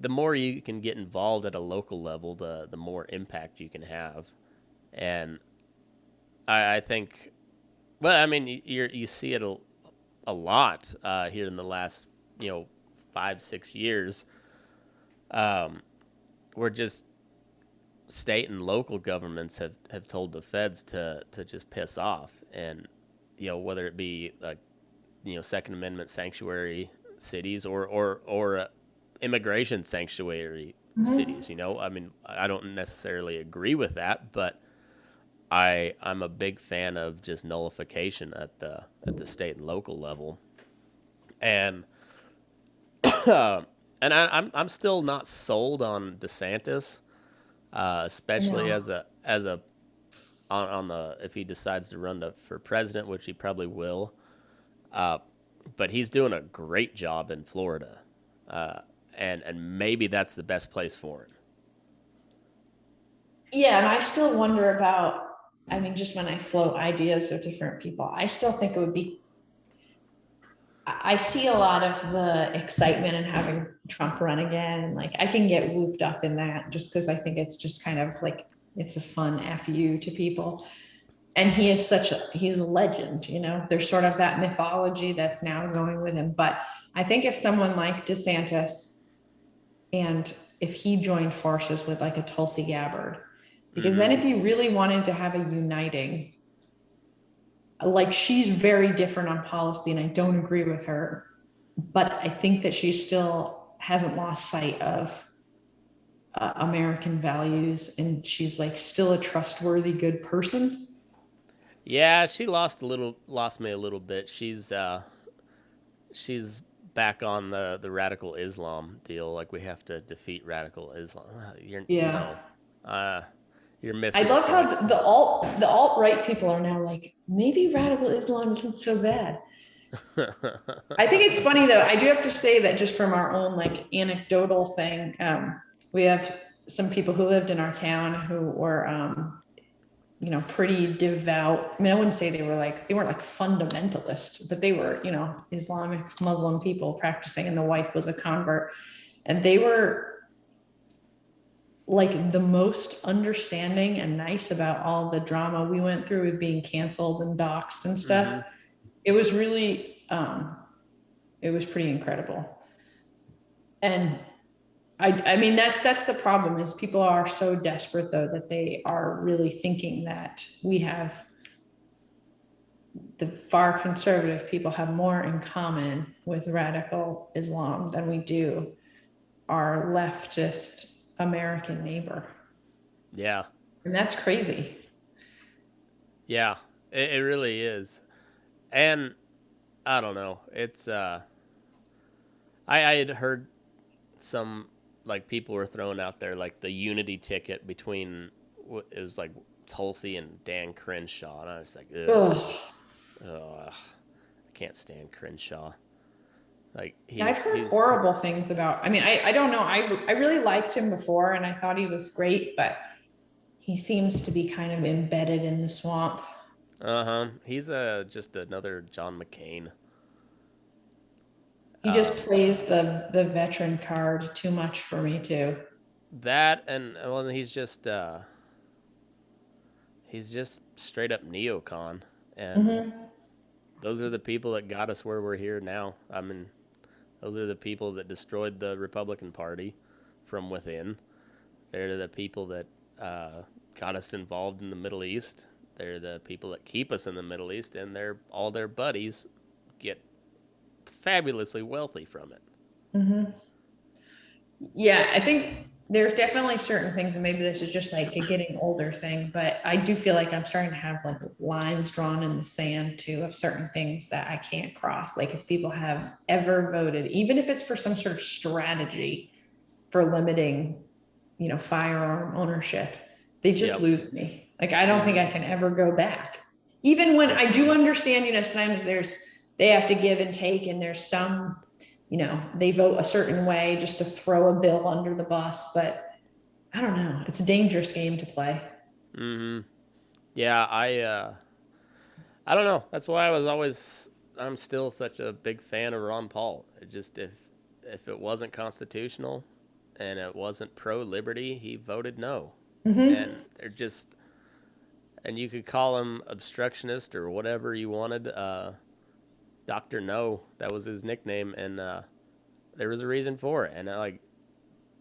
the more you can get involved at a local level, the more impact you can have, and I think, well, I mean, you see it a lot here in the last 5-6 years. Um, we're just state and local governments have told the feds to just piss off, and whether it be like Second Amendment sanctuary cities or immigration sanctuary cities. Mm-hmm. I mean, I don't necessarily agree with that, but I'm a big fan of just nullification at the state and local level, and I'm still not sold on DeSantis, especially No. as a on the if he decides to run for president, which he probably will. Uh, but he's doing a great job in Florida, uh, and maybe that's the best place for him. Yeah, and I still wonder about, I mean, just when I float ideas of different people, I still think it would be, I see a lot of the excitement in having Trump run again. Like I can get whooped up in that just because I think it's just kind of like it's a fun fu to people. And he is he's a legend. There's sort of that mythology that's now going with him. But I think if someone like DeSantis, and if he joined forces with like a Tulsi Gabbard, because Mm-hmm. then if you really wanted to have a uniting, like she's very different on policy and I don't agree with her, but I think that she still hasn't lost sight of American values, and she's like still a trustworthy, good person. Yeah, she lost me a little bit. She's back on the radical Islam deal. Like we have to defeat radical Islam. You're Yeah. no, uh, you're I missing the love point. how the alt right people are now like, maybe radical Islam isn't so bad. I think it's funny though. I do have to say that just from our own like anecdotal thing, we have some people who lived in our town who were, pretty devout. I mean, I wouldn't say they weren't like fundamentalist, but they were, Islamic Muslim people practicing, and the wife was a convert, and they were like the most understanding and nice about all the drama we went through with being canceled and doxxed and stuff. Mm-hmm. It was really, it was pretty incredible. And I mean, that's the problem, is people are so desperate though that they are really thinking that we have, the far conservative people have more in common with radical Islam than we do our leftist American neighbor. Yeah, And that's crazy. yeah, it really is. And I don't know. It's I had heard some like people were throwing out there like the unity ticket between it was like Tulsi and Dan Crenshaw, and I was like, ugh, Ugh. ugh, I can't stand Crenshaw. Like I've heard he's horrible things about, I mean, I don't know. I really liked him before and I thought he was great, but he seems to be kind of embedded in the swamp. he's just another John McCain. He just Um, plays the veteran card too much for me too. that and well, he's just straight up neocon, and Mm-hmm. those are the people that got us where we're here now. I mean, those are the people that destroyed the Republican Party from within. They're the people that got us involved in the Middle East. They're the people that keep us in the Middle East, and all their buddies get fabulously wealthy from it. Mm-hmm. Yeah, I think there's definitely certain things, and maybe this is just like a getting older thing, but I do feel like I'm starting to have like lines drawn in the sand too of certain things that I can't cross. Like if people have ever voted, even if it's for some sort of strategy for limiting, firearm ownership, they just Yep. lose me. Like I don't think Mm-hmm. I can ever go back. Even when Yep. I do understand, sometimes they have to give and take, and there's some, they vote a certain way just to throw a bill under the bus. But I don't know. It's a dangerous game to play. Mm-hmm. Yeah, I don't know. That's why I'm still such a big fan of Ron Paul. It just if it wasn't constitutional and it wasn't pro liberty, he voted no. Mm-hmm. And they're just and you could call him obstructionist or whatever you wanted. Doctor No, that was his nickname, and there was a reason for it. And like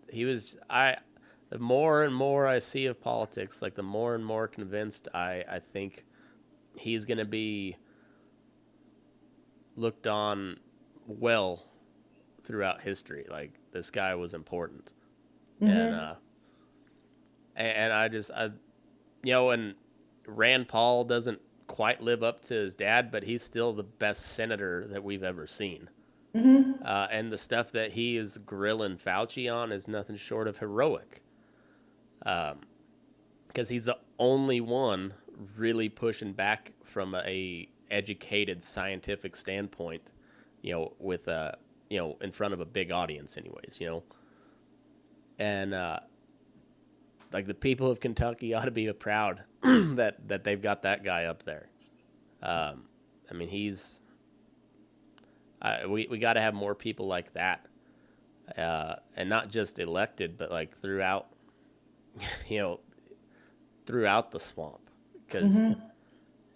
he was, the more and more I see of politics, like the more and more convinced I think he's going to be looked on well throughout history. Like this guy was important, and Mm-hmm. and Rand Paul doesn't quite live up to his dad, but he's still the best senator that we've ever seen. Mm-hmm. And the stuff that he is grilling Fauci on is nothing short of heroic. Because he's the only one really pushing back from a educated scientific standpoint, with in front of a big audience, anyways, and like the people of Kentucky ought to be proud that they've got that guy up there. I mean, we got to have more people like that, and not just elected, but like throughout, you know, throughout the swamp, because Mm-hmm.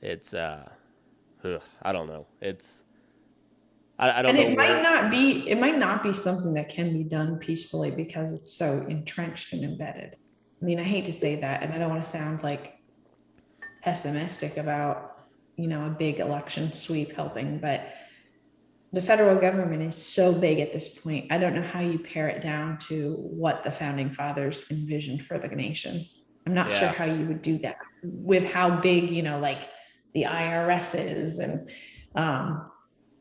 it's I don't know. I don't And know it might where. not be, it might not be something that can be done peacefully because it's so entrenched and embedded. I mean, I hate to say that, and I don't want to sound like pessimistic about a big election sweep helping, but the federal government is so big at this point. I don't know how you pare it down to what the founding fathers envisioned for the nation. I'm not sure Yeah. how you would do that with how big, like the IRS is, and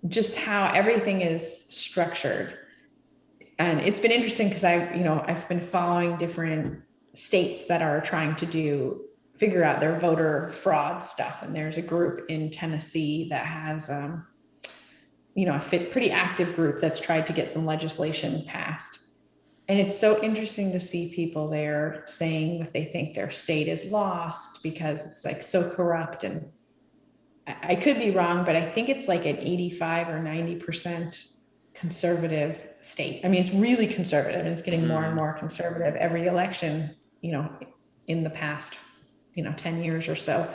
just how everything is structured. And it's been interesting because I've been following different states that are trying to figure out their voter fraud stuff. And there's a group in Tennessee that has a pretty active group that's tried to get some legislation passed. And it's so interesting to see people there saying that they think their state is lost because it's like so corrupt. And I could be wrong, but I think it's like an 85 or 90% conservative state. I mean, it's really conservative, and it's getting more and more conservative every election, in the past, 10 years or so.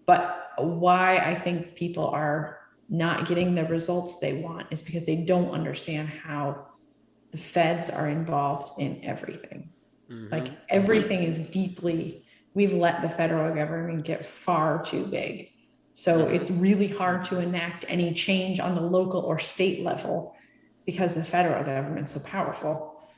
But why I think people are not getting the results they want is because they don't understand how the feds are involved in everything. Like everything is we've let the federal government get far too big. So it's really hard to enact any change on the local or state level because the federal government's so powerful.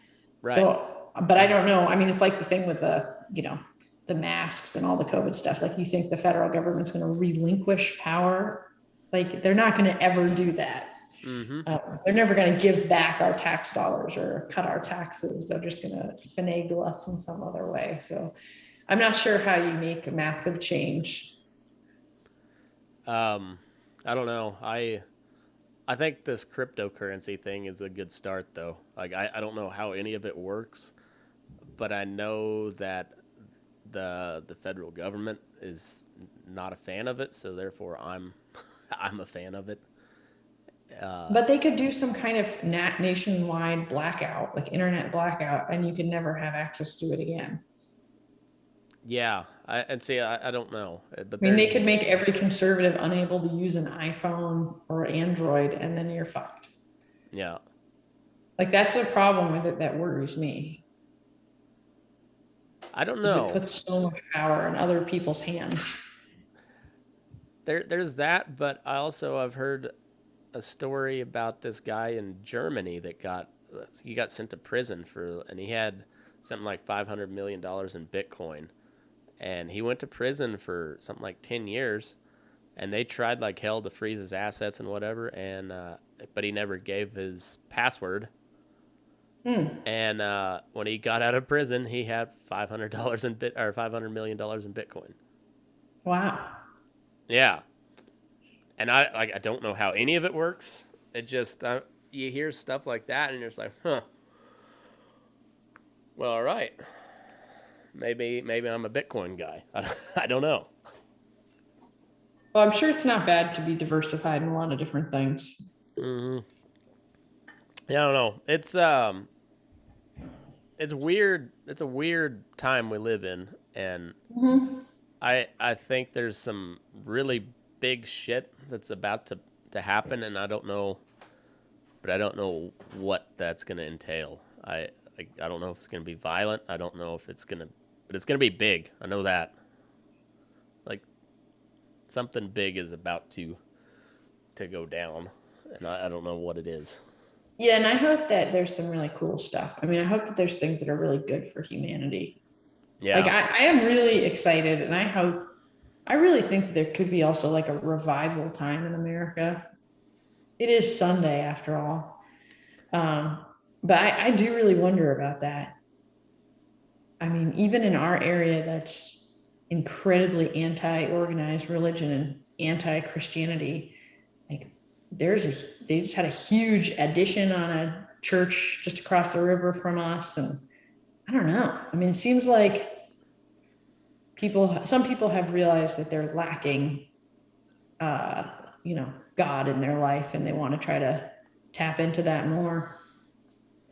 Right. So, but I don't know. I mean, it's like the thing with the masks and all the COVID stuff. Like, you think the federal government's going to relinquish power? Like, they're not going to ever do that. They're never going to give back our tax dollars or cut our taxes. They're just going to finagle us in some other way. So I'm not sure how you make a massive change. I don't know. I think this cryptocurrency thing is a good start, though. Like, I don't know how any of it works, but I know that the federal government is not a fan of it, so therefore I'm a fan of it. But they could do some kind of nationwide blackout, like internet blackout, and you could never have access to it again. Yeah, I don't know, but I mean, they could make every conservative unable to use an iPhone or Android, and then you're fucked. Yeah. Like, that's the problem with it that worries me. I don't know. It puts so much power in other people's hands. There's that, but I've heard a story about this guy in Germany that got sent to prison and he had something like $500 million in Bitcoin, and he went to prison for something like 10 years, and they tried like hell to freeze his assets and whatever, and but he never gave his password. And when he got out of prison, he had $500 $500 million in Bitcoin. Wow. Yeah. And I don't know how any of it works. It just you hear stuff like that, and you're just like, huh. Well, all right. Maybe I'm a Bitcoin guy. I don't know. Well, I'm sure it's not bad to be diversified in a lot of different things. Yeah, I don't know. It's weird. It's a weird time we live in, and I think there's some really big shit that's about to happen, and I don't know what that's going to entail. I don't know if it's going to be violent. I don't know if it's going to, but it's going to be big. I know that. Like, something big is about to go down, and I don't know what it is. Yeah, and I hope that there's some really cool stuff. I mean, I hope that there's things that are really good for humanity. Yeah. Like, I am really excited, and I really think that there could be also like a revival time in America. It is Sunday after all. But I do really wonder about that. I mean, even in our area that's incredibly anti-organized religion and anti-Christianity, like they just had a huge addition on a church just across the river from us. And I don't know. I mean, it seems like some people have realized that they're lacking, God in their life, and they want to try to tap into that more.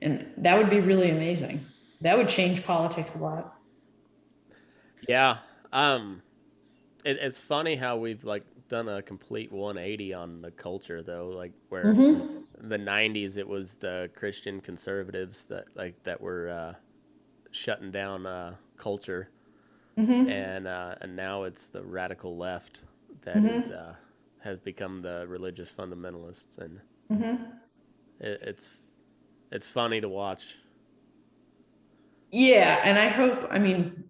And that would be really amazing. That would change politics a lot. Yeah. It's funny how we've like done a complete 180 on the culture, though. Like, where the 90s, it was the Christian conservatives that were shutting down culture, Mm-hmm. And now it's the radical left that is Mm-hmm. has become the religious fundamentalists, and Mm-hmm. it, it's funny to watch. Yeah, and I hope, I mean,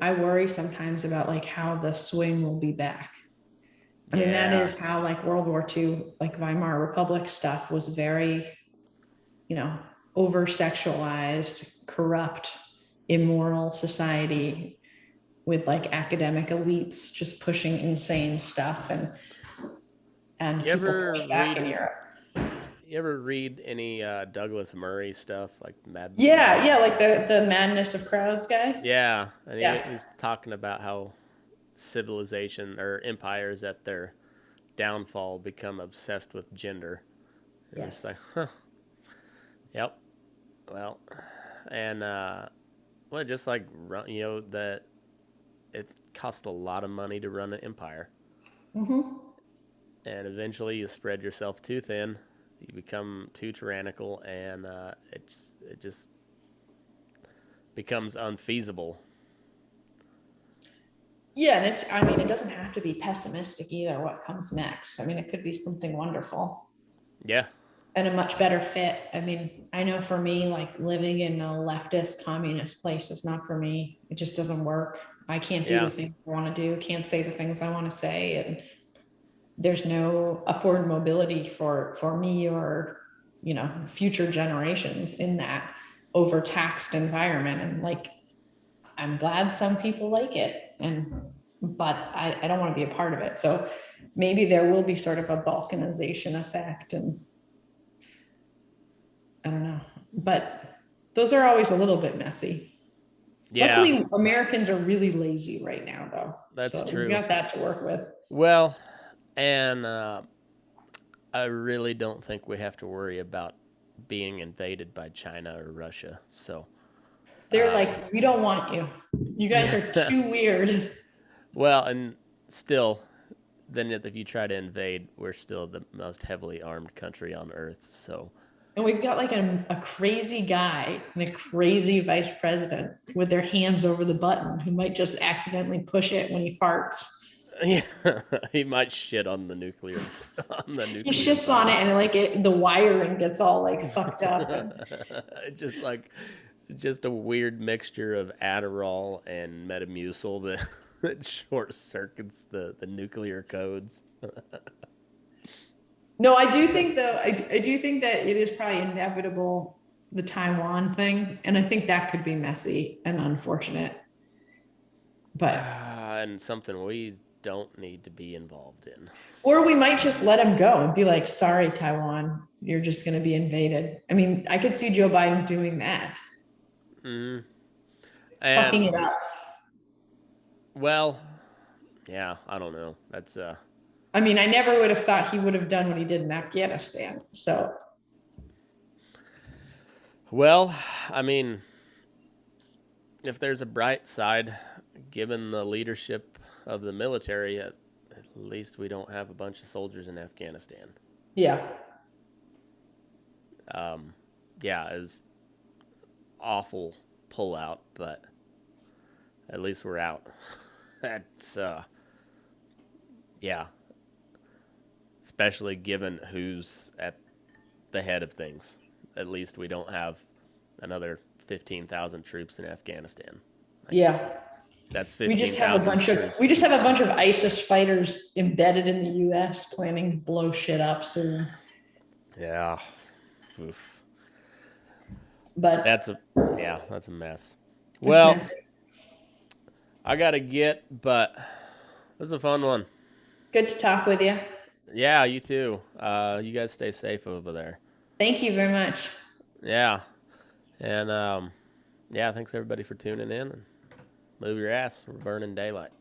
I worry sometimes about like how the swing will be back. I mean, that Yeah, is how like World War II, like Weimar Republic stuff was very, you know, over sexualized, corrupt, immoral society with like academic elites just pushing insane stuff, and you people ever pushed back in read Europe. you ever read any Douglas Murray stuff like Yeah, Madness yeah, of like the Madness of Crowds guy. Yeah, and Yeah. he's talking about how civilization or empires at their downfall become obsessed with gender. And you're just like, Yes. huh, yep, well, and well, just like that it costs a lot of money to run an empire, Mm-hmm. and eventually you spread yourself too thin, you become too tyrannical, and it just becomes unfeasible. Yeah, and it's, I mean, it doesn't have to be pessimistic either, what comes next. I mean, it could be something wonderful Yeah, and a much better fit. I mean, I know for me, like living in a leftist communist place is not for me. It just doesn't work. I can't do the yeah, things I want to do, can't say the things I want to say. And there's no upward mobility for me or, you know, future generations in that overtaxed environment. And like, I'm glad some people like it, but I don't want to be a part of it. So maybe there will be sort of a balkanization effect, and I don't know, but those are always a little bit messy. yeah. Luckily, Americans are really lazy right now, though, That's so we've true. got that to work with. Well, and I really don't think we have to worry about being invaded by China or Russia. So, They're um, like, we don't want you. You guys are yeah. too weird. Well, and still, then if you try to invade, we're still the most heavily armed country on earth. So, And we've got like a crazy guy and a crazy vice president with their hands over the button who might just accidentally push it when he farts. yeah, he might shit on the nuclear on the He nuclear shits on it button. and like the wiring gets all like fucked up. And just like just a weird mixture of Adderall and Metamucil that, that short circuits the nuclear codes. no, I do think though, I do think that it is probably inevitable, the Taiwan thing. And I think that could be messy and unfortunate. But, And something we don't need to be involved in. or we might just let him go and be like, sorry, Taiwan, you're just going to be invaded. I mean, I could see Joe Biden doing that, Mm. fucking And it up. well, yeah, I don't know. That's I mean, I never would have thought he would have done what he did in Afghanistan. So, well, I mean, if there's a bright side, given the leadership of the military, at least we don't have a bunch of soldiers in Afghanistan. yeah. Um, yeah, it was awful pullout, but at least we're out. That's yeah, especially given who's at the head of things. At least we don't have another 15,000 troops in Afghanistan. Like, Yeah. that's We just have a 15,000 bunch of troops. we just have a bunch of ISIS fighters embedded in the US planning to blow shit up soon. Yeah. Oof. But That's a yeah, that's a mess. it's Well, messy. I gotta get, but it was a fun one. Good to talk with you. Yeah, you too. You guys stay safe over there. Thank you very much. Yeah, and yeah, thanks everybody for tuning in. And move your ass. We're burning daylight.